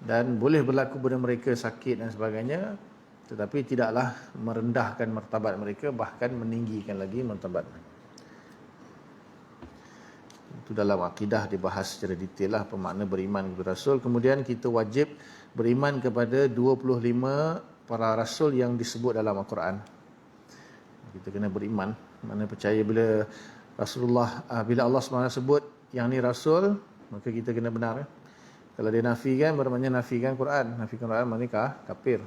Dan boleh berlaku pada mereka sakit dan sebagainya, tetapi tidaklah merendahkan martabat mereka, bahkan meninggikan lagi martabat. Itu dalam akidah dibahas secara detail lah pemakna beriman kepada Rasul. Kemudian kita wajib beriman kepada 25 para Rasul yang disebut dalam Al-Quran. Kita kena beriman, mana percaya bila Rasulullah, bila Allah SWT sebut yang ni Rasul, maka kita kena benar. Kalau dia nafikan, bermakna nafikan Quran. Nafikan Quran maknanya kafir.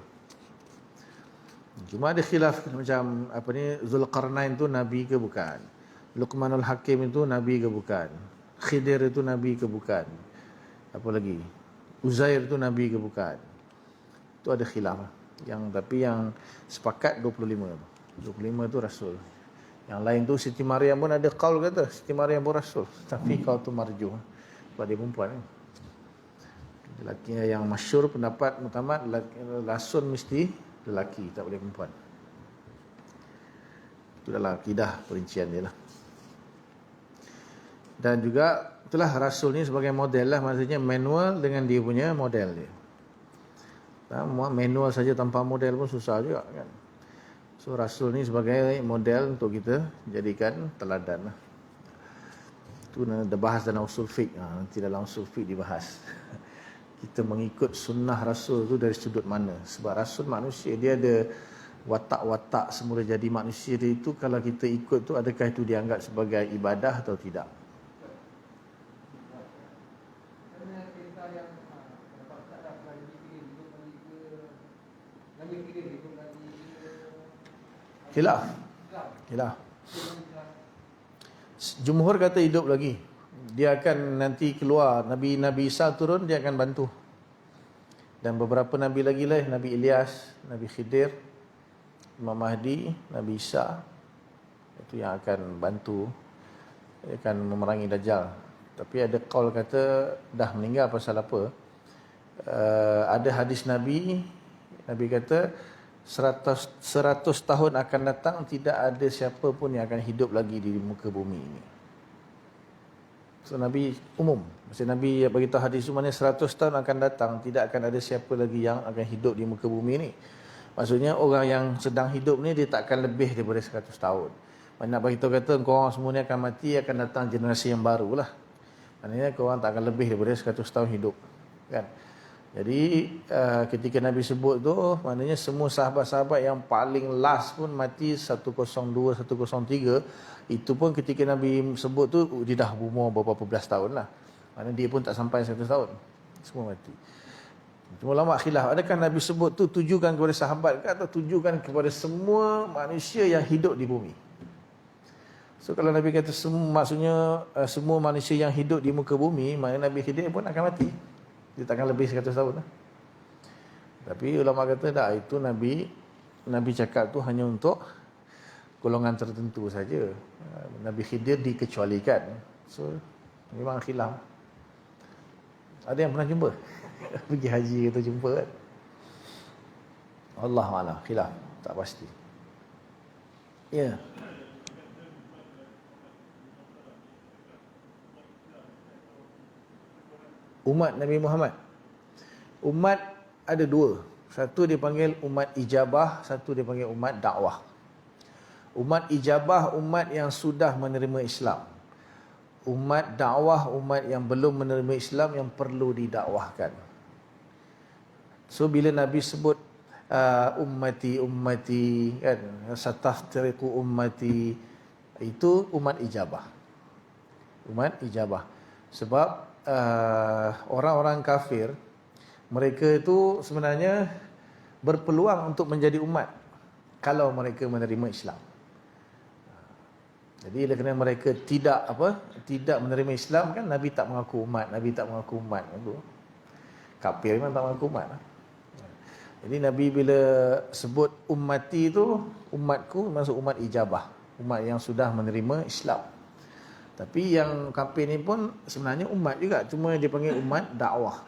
Cuma ada khilaf macam Zulqarnain tu Nabi ke bukan? Luqmanul Hakim itu Nabi ke bukan? Khidir itu Nabi ke bukan? Apa lagi? Uzair itu Nabi ke bukan? Itu ada khilaf. Tapi yang sepakat 25 tu. 25 tu Rasul. Yang lain tu Siti Maryam pun ada qaul kata Siti Maryam pun Rasul. Tapi kau tu marju. Sebab dia perempuan. Lelaki yang masyhur pendapat mutamat Rasul mesti lelaki, tak boleh perempuan. Itu dalam akidah perincian dia lah. Dan juga itulah Rasul ni sebagai model lah, maksudnya manual dengan dia punya model dia. Manual saja tanpa model pun susah juga kan. So Rasul ni sebagai model untuk kita jadikan teladan lah. Itu dah bahas dalam usul fiqh. Nanti dalam usul fiqh dibahas. Kita mengikut sunnah Rasul tu dari sudut mana. Sebab Rasul manusia, dia ada watak-watak semula jadi manusia dia itu. Kalau kita ikut tu, adakah itu dianggap sebagai ibadah atau tidak? Khilaf. Jumhur kata hidup lagi. Dia akan nanti keluar, Nabi Isa turun, dia akan bantu. Dan beberapa Nabi lagi lah, Nabi Ilyas, Nabi Khidir, Imam Mahdi, Nabi Isa, itu yang akan bantu, dia akan memerangi Dajjal. Tapi ada qaul kata dah meninggal pasal apa. Ada hadis Nabi kata 100 tahun akan datang tidak ada siapa pun yang akan hidup lagi di muka bumi ini. So Nabi umum, maksud Nabi beritahu hadis itu, maknanya 100 tahun akan datang tidak akan ada siapa lagi yang akan hidup di muka bumi ini. Maksudnya orang yang sedang hidup ni dia tak akan lebih daripada 100 tahun. Nak beritahu kata korang semua ni akan mati, akan datang generasi yang baru lah. Maknanya korang tak akan lebih daripada 100 tahun hidup, kan? Jadi ketika Nabi sebut tu, maknanya semua sahabat-sahabat yang paling last pun mati 102, 103. Itu pun ketika Nabi sebut tu dia dah berumur beberapa belas tahun lah. Maknanya dia pun tak sampai 100 tahun. Semua mati. Cuma ulama khilaf, adakah Nabi sebut tu tujukan kepada sahabat ke atau tujukan kepada semua manusia yang hidup di bumi? So kalau Nabi kata maksudnya semua manusia yang hidup di muka bumi, maknanya Nabi Khidir pun akan mati. Dia takkan lebih 100 tahun lah. Tapi ulama kata tak, itu Nabi cakap tu hanya untuk golongan tertentu saja. Nabi Khidir dikecualikan. So memang khilaf. Ada yang pernah jumpa? Pergi haji kita jumpa kan? Allahu'alam, khilaf, tak pasti. Ya. Umat Nabi Muhammad. Umat ada dua. Satu dipanggil umat ijabah, satu dipanggil umat dakwah. Umat ijabah, umat yang sudah menerima Islam. Umat dakwah, umat yang belum menerima Islam, yang perlu didakwahkan. So bila Nabi sebut ummati kan, sataftariqu ummati, itu umat ijabah. Umat ijabah. Sebab orang-orang kafir, mereka itu sebenarnya berpeluang untuk menjadi umat kalau mereka menerima Islam. Jadi kerana mereka tidak menerima Islam, kan Nabi tak mengaku umat, kafir memang tak mengaku umat. Jadi Nabi bila sebut ummati itu, umatku, maksud umat ijabah, umat yang sudah menerima Islam. Tapi yang kafir ni pun sebenarnya umat juga, cuma dia panggil umat dakwah.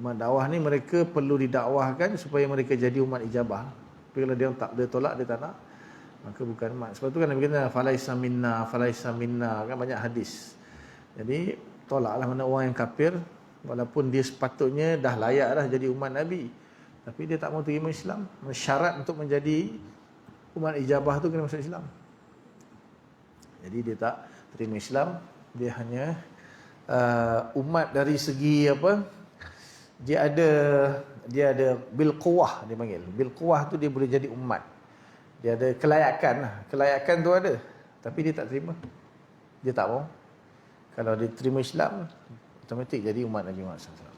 Umat dakwah ni mereka perlu didakwahkan supaya mereka jadi umat ijabah. Tapi kalau dia tolak, dia tak nak, maka bukan umat. Sebab tu kan Nabi kata falaisa minna, kan banyak hadis. Jadi tolaklah mana orang yang kafir, walaupun dia sepatutnya dah layak dah jadi umat Nabi, tapi dia tak mau terima Islam. Syarat untuk menjadi umat ijabah tu kena masuk Islam. Jadi dia tak terima Islam, dia hanya umat dari segi apa? Dia ada bil quwah, dia panggil. Bil quwah tu dia boleh jadi umat. Dia ada kelayakan lah. Kelayakan tu ada, tapi dia tak terima. Dia tak mau. Kalau dia terima Islam, otomatik jadi umat Nabi Muhammad SAW.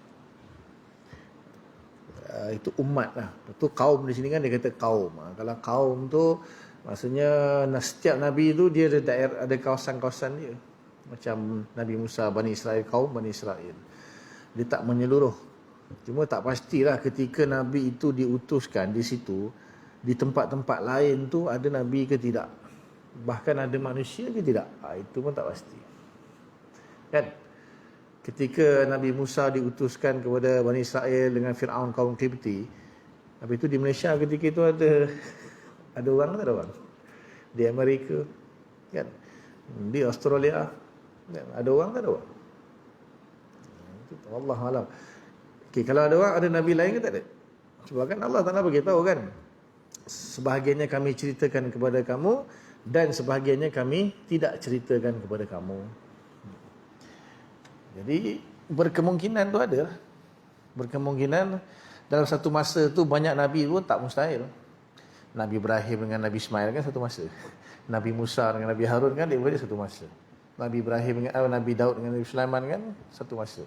Itu umat lah. Itu kaum di sini kan dia kata kaum. Kalau kaum tu maksudnya setiap Nabi tu dia ada daerah, ada kawasan-kawasan dia. Macam Nabi Musa, Bani Israel, kaum Bani Israel. Dia tak menyeluruh. Cuma tak pastilah ketika Nabi itu diutuskan di situ, di tempat-tempat lain tu ada Nabi ke tidak. Bahkan ada manusia ke tidak. Itu pun tak pasti. Kan? Ketika Nabi Musa diutuskan kepada Bani Israel dengan Fir'aun kaum Qibti, habis itu di Malaysia ketika itu ada orang tak ada orang? Di Amerika, kan? Di Australia, kan? Ada orang tak ada orang? Wallahualam. Okay, kalau ada orang, ada Nabi lain ke tak ada? Sebab kan Allah Ta'ala beritahu kan, sebahagiannya kami ceritakan kepada kamu dan sebahagiannya kami tidak ceritakan kepada kamu. Jadi berkemungkinan tu ada. Berkemungkinan dalam satu masa tu banyak Nabi pun tak mustahil. Nabi Ibrahim dengan Nabi Ismail kan satu masa. Nabi Musa dengan Nabi Harun kan dia boleh satu masa. Nabi Ibrahim dengan Nabi Daud dengan Nabi Sulaiman kan satu masa.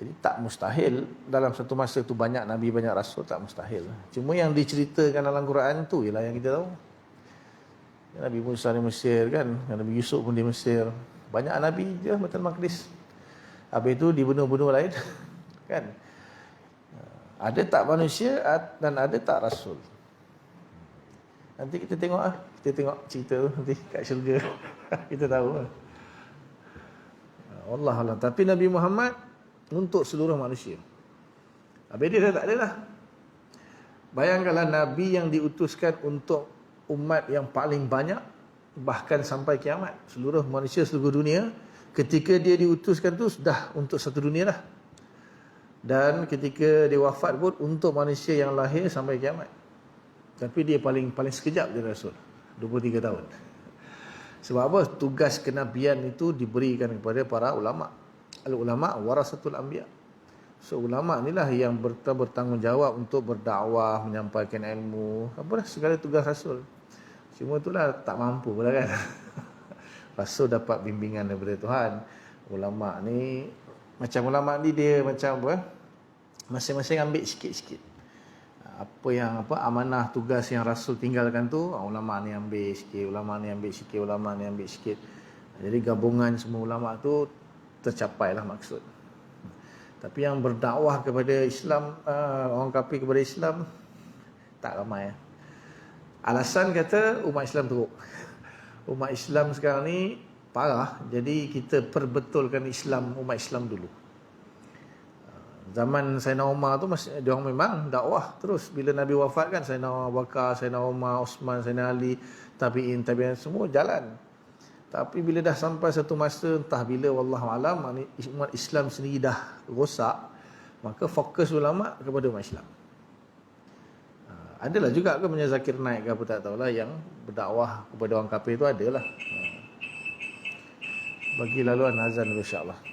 Jadi tak mustahil dalam satu masa tu banyak Nabi, banyak Rasul, tak mustahil. Cuma yang diceritakan dalam Quran tu ialah yang kita tahu. Nabi Musa di Mesir kan, Nabi Yusuf pun di Mesir. Banyak Nabi je Baitul Maqdis. Habis itu di benua-benua lain kan. Ada tak manusia dan ada tak rasul. Nanti kita tengok kita tengok cerita nanti kat syurga. Kita tahu. Wallahualam. Tapi Nabi Muhammad untuk seluruh manusia. Habis dia dah tak ada lah. Bayangkanlah Nabi yang diutuskan untuk umat yang paling banyak, bahkan sampai kiamat. Seluruh manusia, seluruh dunia. Ketika dia diutuskan tu sudah untuk satu dunia lah. Dan ketika dia wafat pun untuk manusia yang lahir sampai kiamat. Tapi dia paling sekejap dia Rasul. 23 tahun. Sebab apa? Tugas kenabian itu diberikan kepada para ulama. Al-ulama warasatul anbiya. So ulama inilah yang bertanggungjawab untuk berdakwah, menyampaikan ilmu, apa dah segala tugas Rasul. Cuma itulah tak mampu pula kan. Rasul dapat bimbingan daripada Tuhan. Ulama ni macam ulama ni dia macam apa? Masing-masing ambil sikit-sikit. Apa amanah tugas yang Rasul tinggalkan tu, ulama ni ambil sikit, ulama ni ambil sikit, ulama ni ambil sikit. Jadi gabungan semua ulama tu tercapailah maksud. Tapi yang berdakwah kepada Islam, orang kafir kepada Islam tak ramai. Alasan kata umat Islam teruk. Umat Islam sekarang ni parah. Jadi kita perbetulkan Islam, umat Islam dulu. Zaman Sayyidina Umar tu masih dia orang memang dakwah terus. Bila Nabi wafat kan, Sayyidina Abu Bakar, Sayyidina Umar, Osman, Sayyidina Ali, tabi'in semua jalan. Tapi bila dah sampai satu masa entah bila wallahu alam umat Islam sendiri dah rosak, maka fokus ulama kepada umat Islam. Adalah juga ke Mirza Zakir Naik ke apa tak tahulah yang berdakwah kepada orang kafir tu adalah. Bagi laluan azan insya-Allah.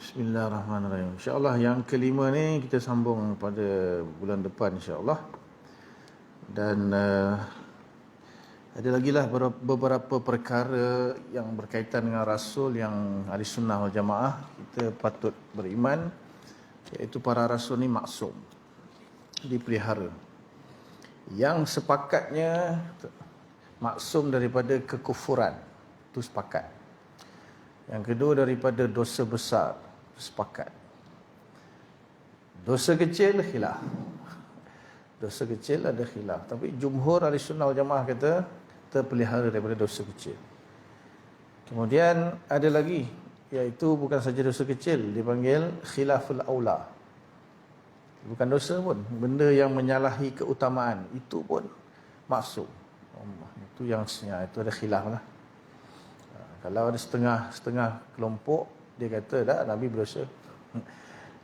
Bismillahirrahmanirrahim. InsyaAllah yang kelima ni kita sambung pada bulan depan insyaAllah. Dan ada lagi lah beberapa perkara yang berkaitan dengan Rasul yang ahli sunnah wal jamaah kita patut beriman, iaitu para Rasul ni maksum, dipelihara. Yang sepakatnya maksum daripada kekufuran, itu sepakat. Yang kedua daripada dosa besar, sepakat. Dosa kecil khilaf. Dosa kecil ada khilaf. Tapi jumhur ahli sunnah wal jamaah kata terpelihara daripada dosa kecil. Kemudian ada lagi, iaitu bukan saja dosa kecil, dipanggil khilaful aula. Bukan dosa pun, benda yang menyalahi keutamaan, itu pun maksum. Itu yang itu ada khilaf lah. Kalau ada setengah kelompok, dia kata dah Nabi berdosa.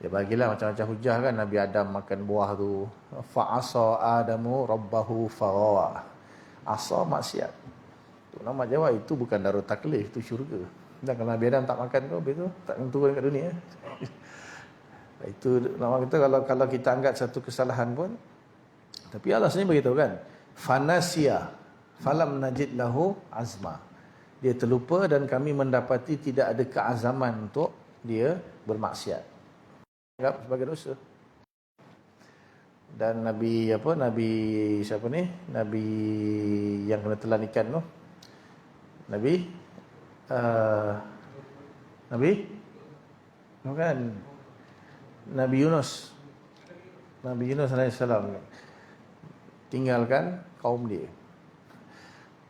Dia bagilah macam-macam hujah kan. Nabi Adam makan buah tu. Fa'asa Adamu Rabbahu faghawa. Asa maksiat. Tu nama jawab itu bukan darul taklif, itu syurga. Dan kalau Nabi Adam tak makan tu, habis tu tak akan turun kat dunia. Itu nama kita kalau kita anggap satu kesalahan pun. Tapi Allah sendiri beritahu kan. Fanasiya falam najid lahu azma. Dia terlupa dan kami mendapati tidak ada keazaman untuk dia bermaksiat. Anggap sebagai dosa. Dan Nabi siapa ni? Nabi yang kena telan ikan tu. Bukan. Nabi Yunus alaihissalam tinggalkan kaum dia.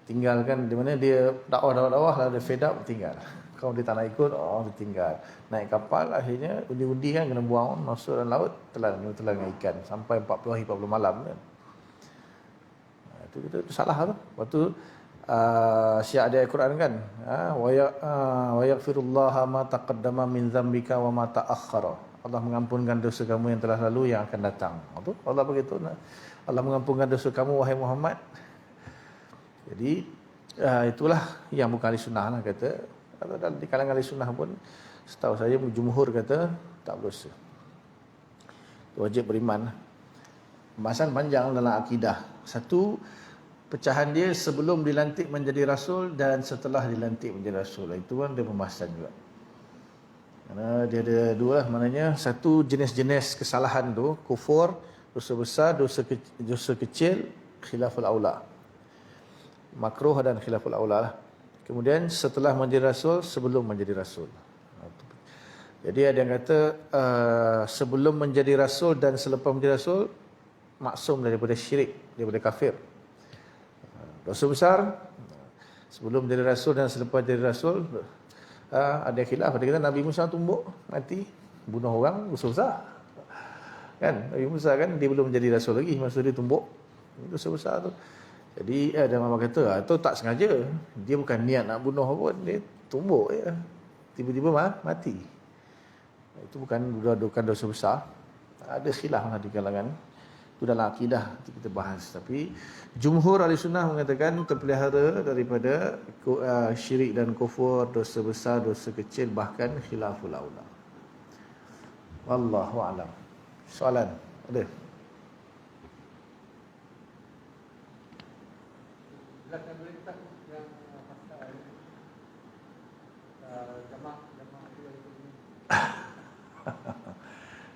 Tinggalkan di mana dia dakwah lalu dia fed up tinggal. Kaum dia tak nak ikut, dia tinggal. Naik kapal akhirnya undi-undi kan kena buang masuk dalam laut, telan dengan ikan sampai 40 hari 40 malam kan. Itu salah tu. Lepas tu syiar ada Al-Quran kan, wa yaghfirullaha ma taqaddama min dzambika wa ma ta'akhkhara. Allah mengampunkan dosa kamu yang telah lalu, yang akan datang. Itu Allah begitu. Allah mengampunkan dosa kamu wahai Muhammad. Jadi itulah yang bukan ahli sunnah lah kata. Kalau di kalangan ahli sunnah pun setahu saya jumhur kata tak berdosa. Wajib beriman. Pembahasan panjang dalam akidah. Satu, pecahan dia sebelum dilantik menjadi rasul dan setelah dilantik menjadi rasul. Itu kan dia pembahasan juga. Karena dia ada dua, maknanya satu jenis-jenis kesalahan tu, kufur, dosa besar, dosa kecil, khilaful aula. Makruh dan khilaful aula lah. Kemudian setelah menjadi rasul, sebelum menjadi rasul. Jadi ada yang kata sebelum menjadi rasul dan selepas menjadi rasul maksum daripada syirik, daripada kafir. Dosa besar sebelum menjadi rasul dan selepas menjadi rasul ada khilaf. Ada kata Nabi Musa tumbuk mati bunuh orang, dosa besar. Kan Nabi Musa kan dia belum menjadi rasul lagi masa dia tumbuk. Dosa besar tu. Jadi ada mama kata itu tak sengaja. Dia bukan niat nak bunuh pun, dia tumbuk je. Tiba-tiba mati. Itu bukan dosa besar. Ada khilaf lah di kalangan. Itu dalam akidah kita bahas. Tapi jumhur ahli sunnah mengatakan terpelihara daripada syirik dan kufur, dosa besar, dosa kecil, bahkan khilaful aula. Wallahu a'lam. Soalan ada? Silakan berita yang pasal jamaah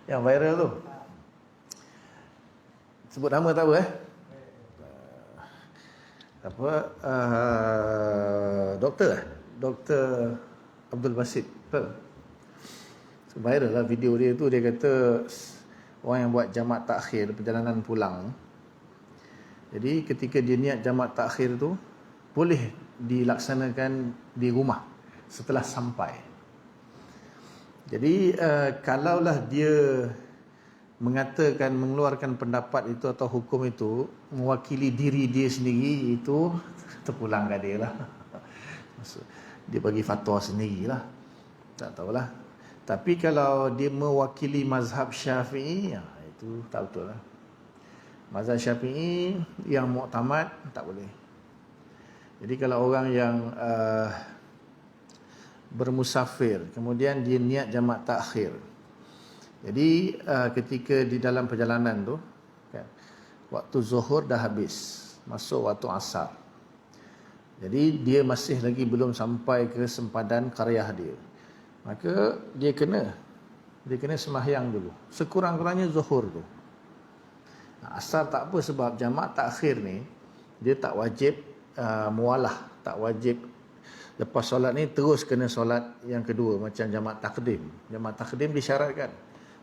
Yang viral tu. Sebut nama tak apa Doktor Abdul Basit. Viral lah video dia tu. Dia kata orang yang buat jamak takhir perjalanan pulang, jadi ketika dia niat jamak takhir tu boleh dilaksanakan di rumah setelah sampai. Jadi kalaulah dia mengatakan, mengeluarkan pendapat itu atau hukum itu mewakili diri dia sendiri, itu terpulangkan dia lah. Dia bagi fatwa sendirilah. Tak tahulah. Tapi kalau dia mewakili mazhab Syafi'i, itu tak betul lah. Mazhab Syafi'i yang muktamad tak boleh. Jadi kalau orang yang bermusafir kemudian dia niat jamak takhir, jadi ketika di dalam perjalanan tu kan, waktu zuhur dah habis, masuk waktu asar, jadi dia masih lagi belum sampai ke sempadan qaryah dia, maka dia kena sembahyang dulu sekurang-kurangnya zuhur tu. Asar tak apa, sebab jamak takhir ni dia tak wajib mualah, tak wajib lepas solat ni terus kena solat yang kedua macam jamak takdim. Jamak takdim disyaratkan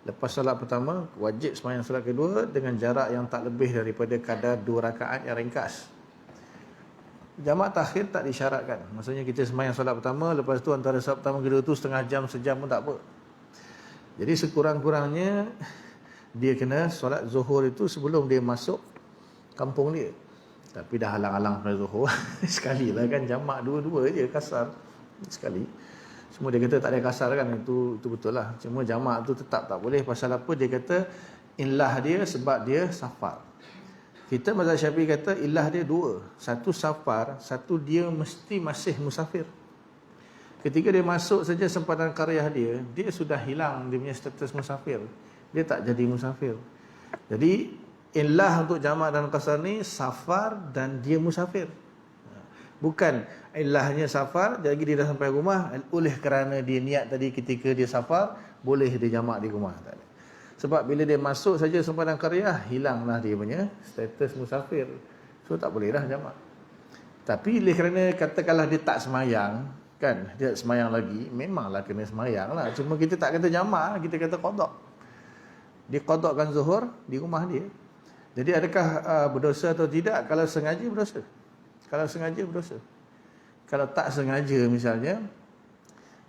lepas solat pertama wajib sembahyang solat kedua dengan jarak yang tak lebih daripada kadar 2 rakaat yang ringkas. Jamak takhir tak disyaratkan. Maksudnya kita sembahyang solat pertama, lepas tu antara solat pertama kedua tu setengah jam, sejam pun tak apa. Jadi sekurang-kurangnya dia kena solat zuhur itu sebelum dia masuk kampung dia. Tapi dah halang-halang pada zuhur sekali lah kan, jamak dua-dua je kasar. sekali. Semua dia kata tak ada kasar kan, itu betul lah. Cuma jamak tu tetap tak boleh. Pasal apa? Dia kata illah dia sebab dia safar. Kita mazhab Syafi'i kata illah dia dua. Satu safar, satu dia mesti masih musafir. Ketika dia masuk saja sempadan qaryah dia sudah hilang dia punya status musafir. Dia tak jadi musafir. Jadi illah untuk jamak dan qasar ni safar dan dia musafir. Bukan illahnya safar, jadi dia dah sampai rumah oleh kerana dia niat tadi ketika dia safar, boleh dia jamak di rumah. Tak ada. Sebab bila dia masuk saja sempadan qaryah, hilanglah dia punya status musafir. So tak boleh dah jamak. Tapi oleh kerana katakanlah dia tak semayang, kan, dia tak semayang lagi, memanglah kena semayang lah. Cuma kita tak kata jamak, kita kata qada. Dia qadakan zuhur di rumah dia. Jadi adakah berdosa atau tidak? Kalau sengaja berdosa. Kalau sengaja berdosa. Kalau tak sengaja misalnya,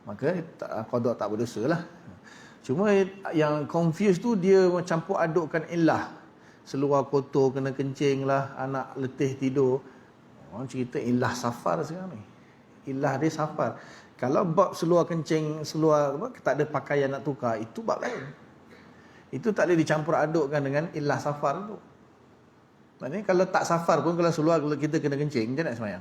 maka qada tak berdosa lah. Cuma yang confused tu dia campur adukkan illah. Seluar kotor kena kencing lah, anak letih tidur. Orang cerita illah safar sekarang ni. Illah dia safar. Kalau bab seluar kencing, seluar tak ada pakaian nak tukar, itu bab lain. Itu tak boleh dicampur adukkan dengan illah safar tu. Maknanya kalau tak safar pun, kalau seluar kita kena kencing, dia nak semayang.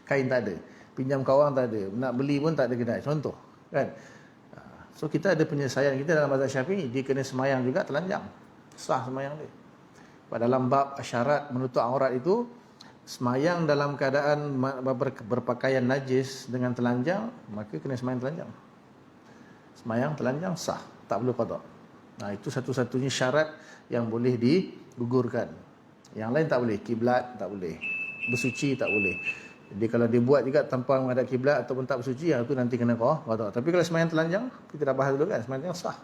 Kain tak ada, pinjam kawan tak ada, nak beli pun tak ada kedai, contoh kan. So kita ada penyelesaian kita dalam mazhab Syafi'i, dia kena semayang juga telanjang, sah semayang dia. Pada dalam bab syarat menutup aurat itu, semayang dalam keadaan berpakaian najis dengan telanjang, maka kena semayang telanjang. Semayang telanjang sah, tak perlu qada. Nah, itu satu-satunya syarat yang boleh digugurkan. Yang lain tak boleh. Kiblat tak boleh, bersuci tak boleh. Jadi kalau dia buat juga tanpa menghadap kiblat ataupun tak bersuci, yang tu nanti kena qada. Tapi kalau semayang telanjang, kita dah bahas dulu kan, semayang telanjang sah.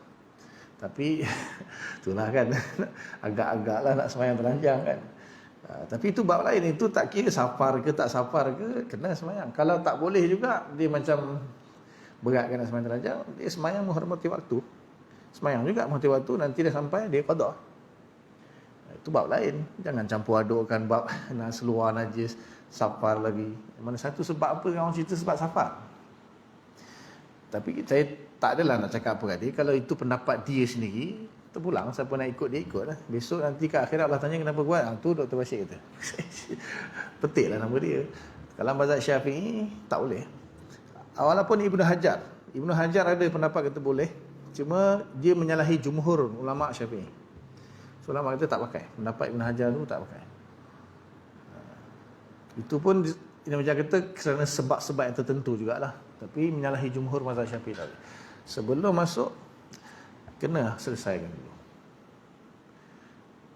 Tapi itulah kan, agak-agak lah nak semayang telanjang kan. Tapi itu bab lain. Itu tak kira safar ke tak safar ke, kena semayang. Kalau tak boleh juga, dia macam berat kan nak semayang telanjang, dia semayang menghormati waktu. Semayang juga menghormati waktu, nanti dah sampai dia qada. Itu bab lain. Jangan campur adukkan bab nak seluar najis, safar lagi. Mana satu sebab apa orang cerita sebab safar. Tapi saya tak adalah nak cakap apa tadi. Kalau itu pendapat dia sendiri, terpulang, siapa nak ikut dia ikut lah. Besok nanti kat akhirat Allah tanya kenapa buat. Tu Dr. Bashir kata. Petik lah nama dia. Kalau mazhab Syafi'i tak boleh. Walaupun Ibnu Hajar ada pendapat kata boleh. Cuma dia menyalahi jumhur ulama Syafi'i. So, ulama kata tak pakai. Pendapat Ibn Hajar tu tak pakai. Itu pun Ibn Hajar kata kerana sebab-sebab yang tertentu jugalah. Tapi menyalahi jumhur mazhab Syafi'i tadi. Sebelum masuk, kena selesaikan dulu.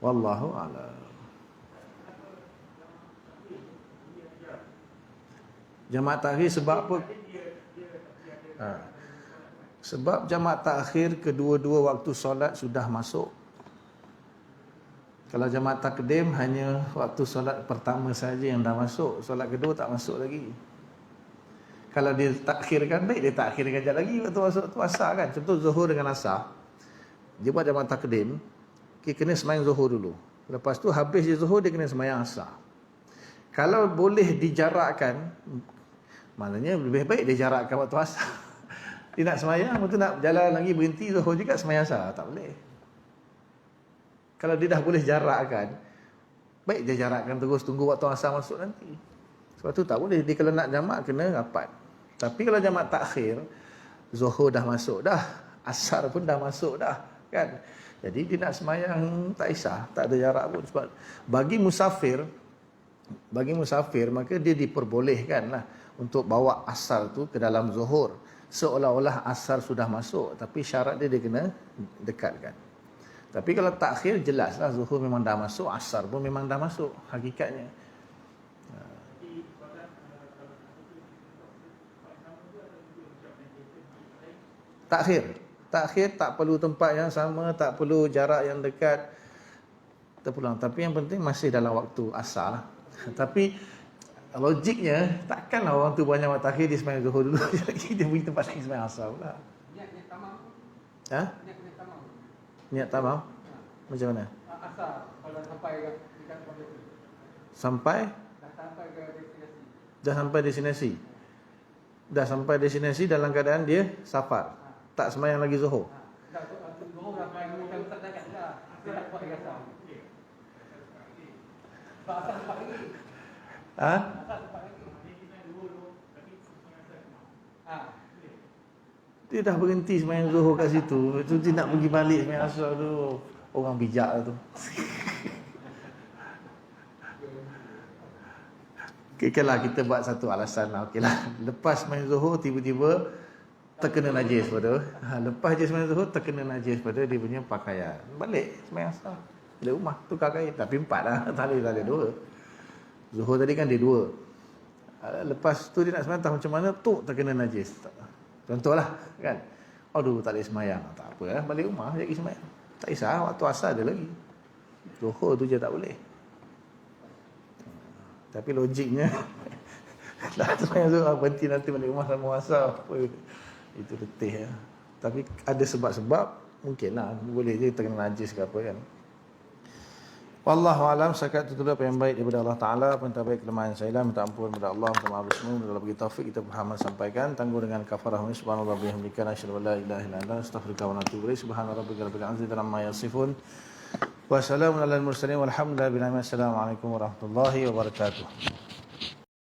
Wallahu a'lam. Jamaat takhir sebab apa? Sebab jamaat takhir kedua-dua waktu solat sudah masuk. Kalau jamaat takdim hanya waktu solat pertama saja yang dah masuk, solat kedua tak masuk lagi. Kalau dia takhirkan, baik dia takhirkan sekejap lagi waktu masuk tu asar kan. Contoh zuhur dengan asar, dia buat jamaat takdim, kena semayang zuhur dulu. Lepas tu habis dia zuhur, dia kena semayang asar. Kalau boleh dijarakkan, maknanya lebih baik dia jarakkan waktu asar. Dia nak semayang, lepas tu nak jalan lagi berhenti zuhur juga semayang asar, tak boleh. Kalau dia dah boleh jarakkan, baik dia jarakkan terus, tunggu waktu asar masuk nanti. Sebab tu tak boleh. Dia kalau nak jamak kena rapat. Tapi kalau jamak takhir, zuhur dah masuk dah, asar pun dah masuk dah kan. Jadi dia nak semayang tak isah, tak ada jarak pun. Sebab bagi musafir maka dia diperbolehkan lah untuk bawa asar tu ke dalam zuhur, seolah-olah asar sudah masuk, tapi syarat dia kena dekatkan. Tapi kalau takhir, jelaslah zuhur memang dah masuk, asar pun memang dah masuk hakikatnya. Takhir tak perlu tempat yang sama, tak perlu jarak yang dekat, terpulang. Tapi yang penting masih dalam waktu asar lah. Tapi logiknya, takkanlah orang tu banyak waktu takhir, dia sembahyang zuhur dulu, dia pergi tempat lain sembahyang asar pula. Niat tamam. Ha? Niat tamam. Niat tamam? Macam mana? Asar kalau sampai dekat tempat itu. Sampai? Dah sampai ke destinasi. Dah sampai destinasi. dah sampai destinasi dalam keadaan dia safar, tak sembahyang lagi zuhur. Dah Zuhur dah main bukan tak dekat dah. Dia tak buat biasa. Asal sempat lagi. Ha? Asal sempat lagi. Dia dah berhenti sembahyang zuhur kat situ. Tu dia nak pergi balik sembahyang asar tu. Orang bijak lah tu. Okeylah kita buat satu alasan lah. Okeylah. Lepas sembahyang zuhur tiba-tiba terkena najis pada. Lepas je sembahyang zuhur terkena najis pada dia punya pakaian. Balik sembahyang asar. Balik rumah tukar kain. Tapi 4 lah. Tak ada 2. Zuhur tadi kan dia 2. Lepas tu dia nak sembahyang entah macam mana tu terkena najis. Contohlah kan. Aduh tak boleh sembahyang. Tak apa lah. Balik rumah je pergi sembahyang. Tak kisah waktu asar ada lagi. Zuhur tu je tak boleh. Tapi logiknya dah sembahyang zuhur berhenti nanti balik rumah sama asar. Apa itu letih ya. Tapi ada sebab-sebab mungkinlah boleh je terkena najis ke apa kan. Wallahu alam, setakat itu apa yang baik daripada Allah Taala, apa yang tak baik kelemahan saya lah, minta ampun kepada Allah, minta maaf semua, dalam bagi taufik kita faham dan sampaikan, tangguh dengan kafarah ini subhanallah bihamdika asyhadu an la ilaha illa anta astaghfiruka wa atubu ilaik. Subhana rabbika rabbil izzati amma yasifun wa salamun alal mursalin walhamdulillahi rabbil alamin. Assalamualaikum warahmatullahi wabarakatuh.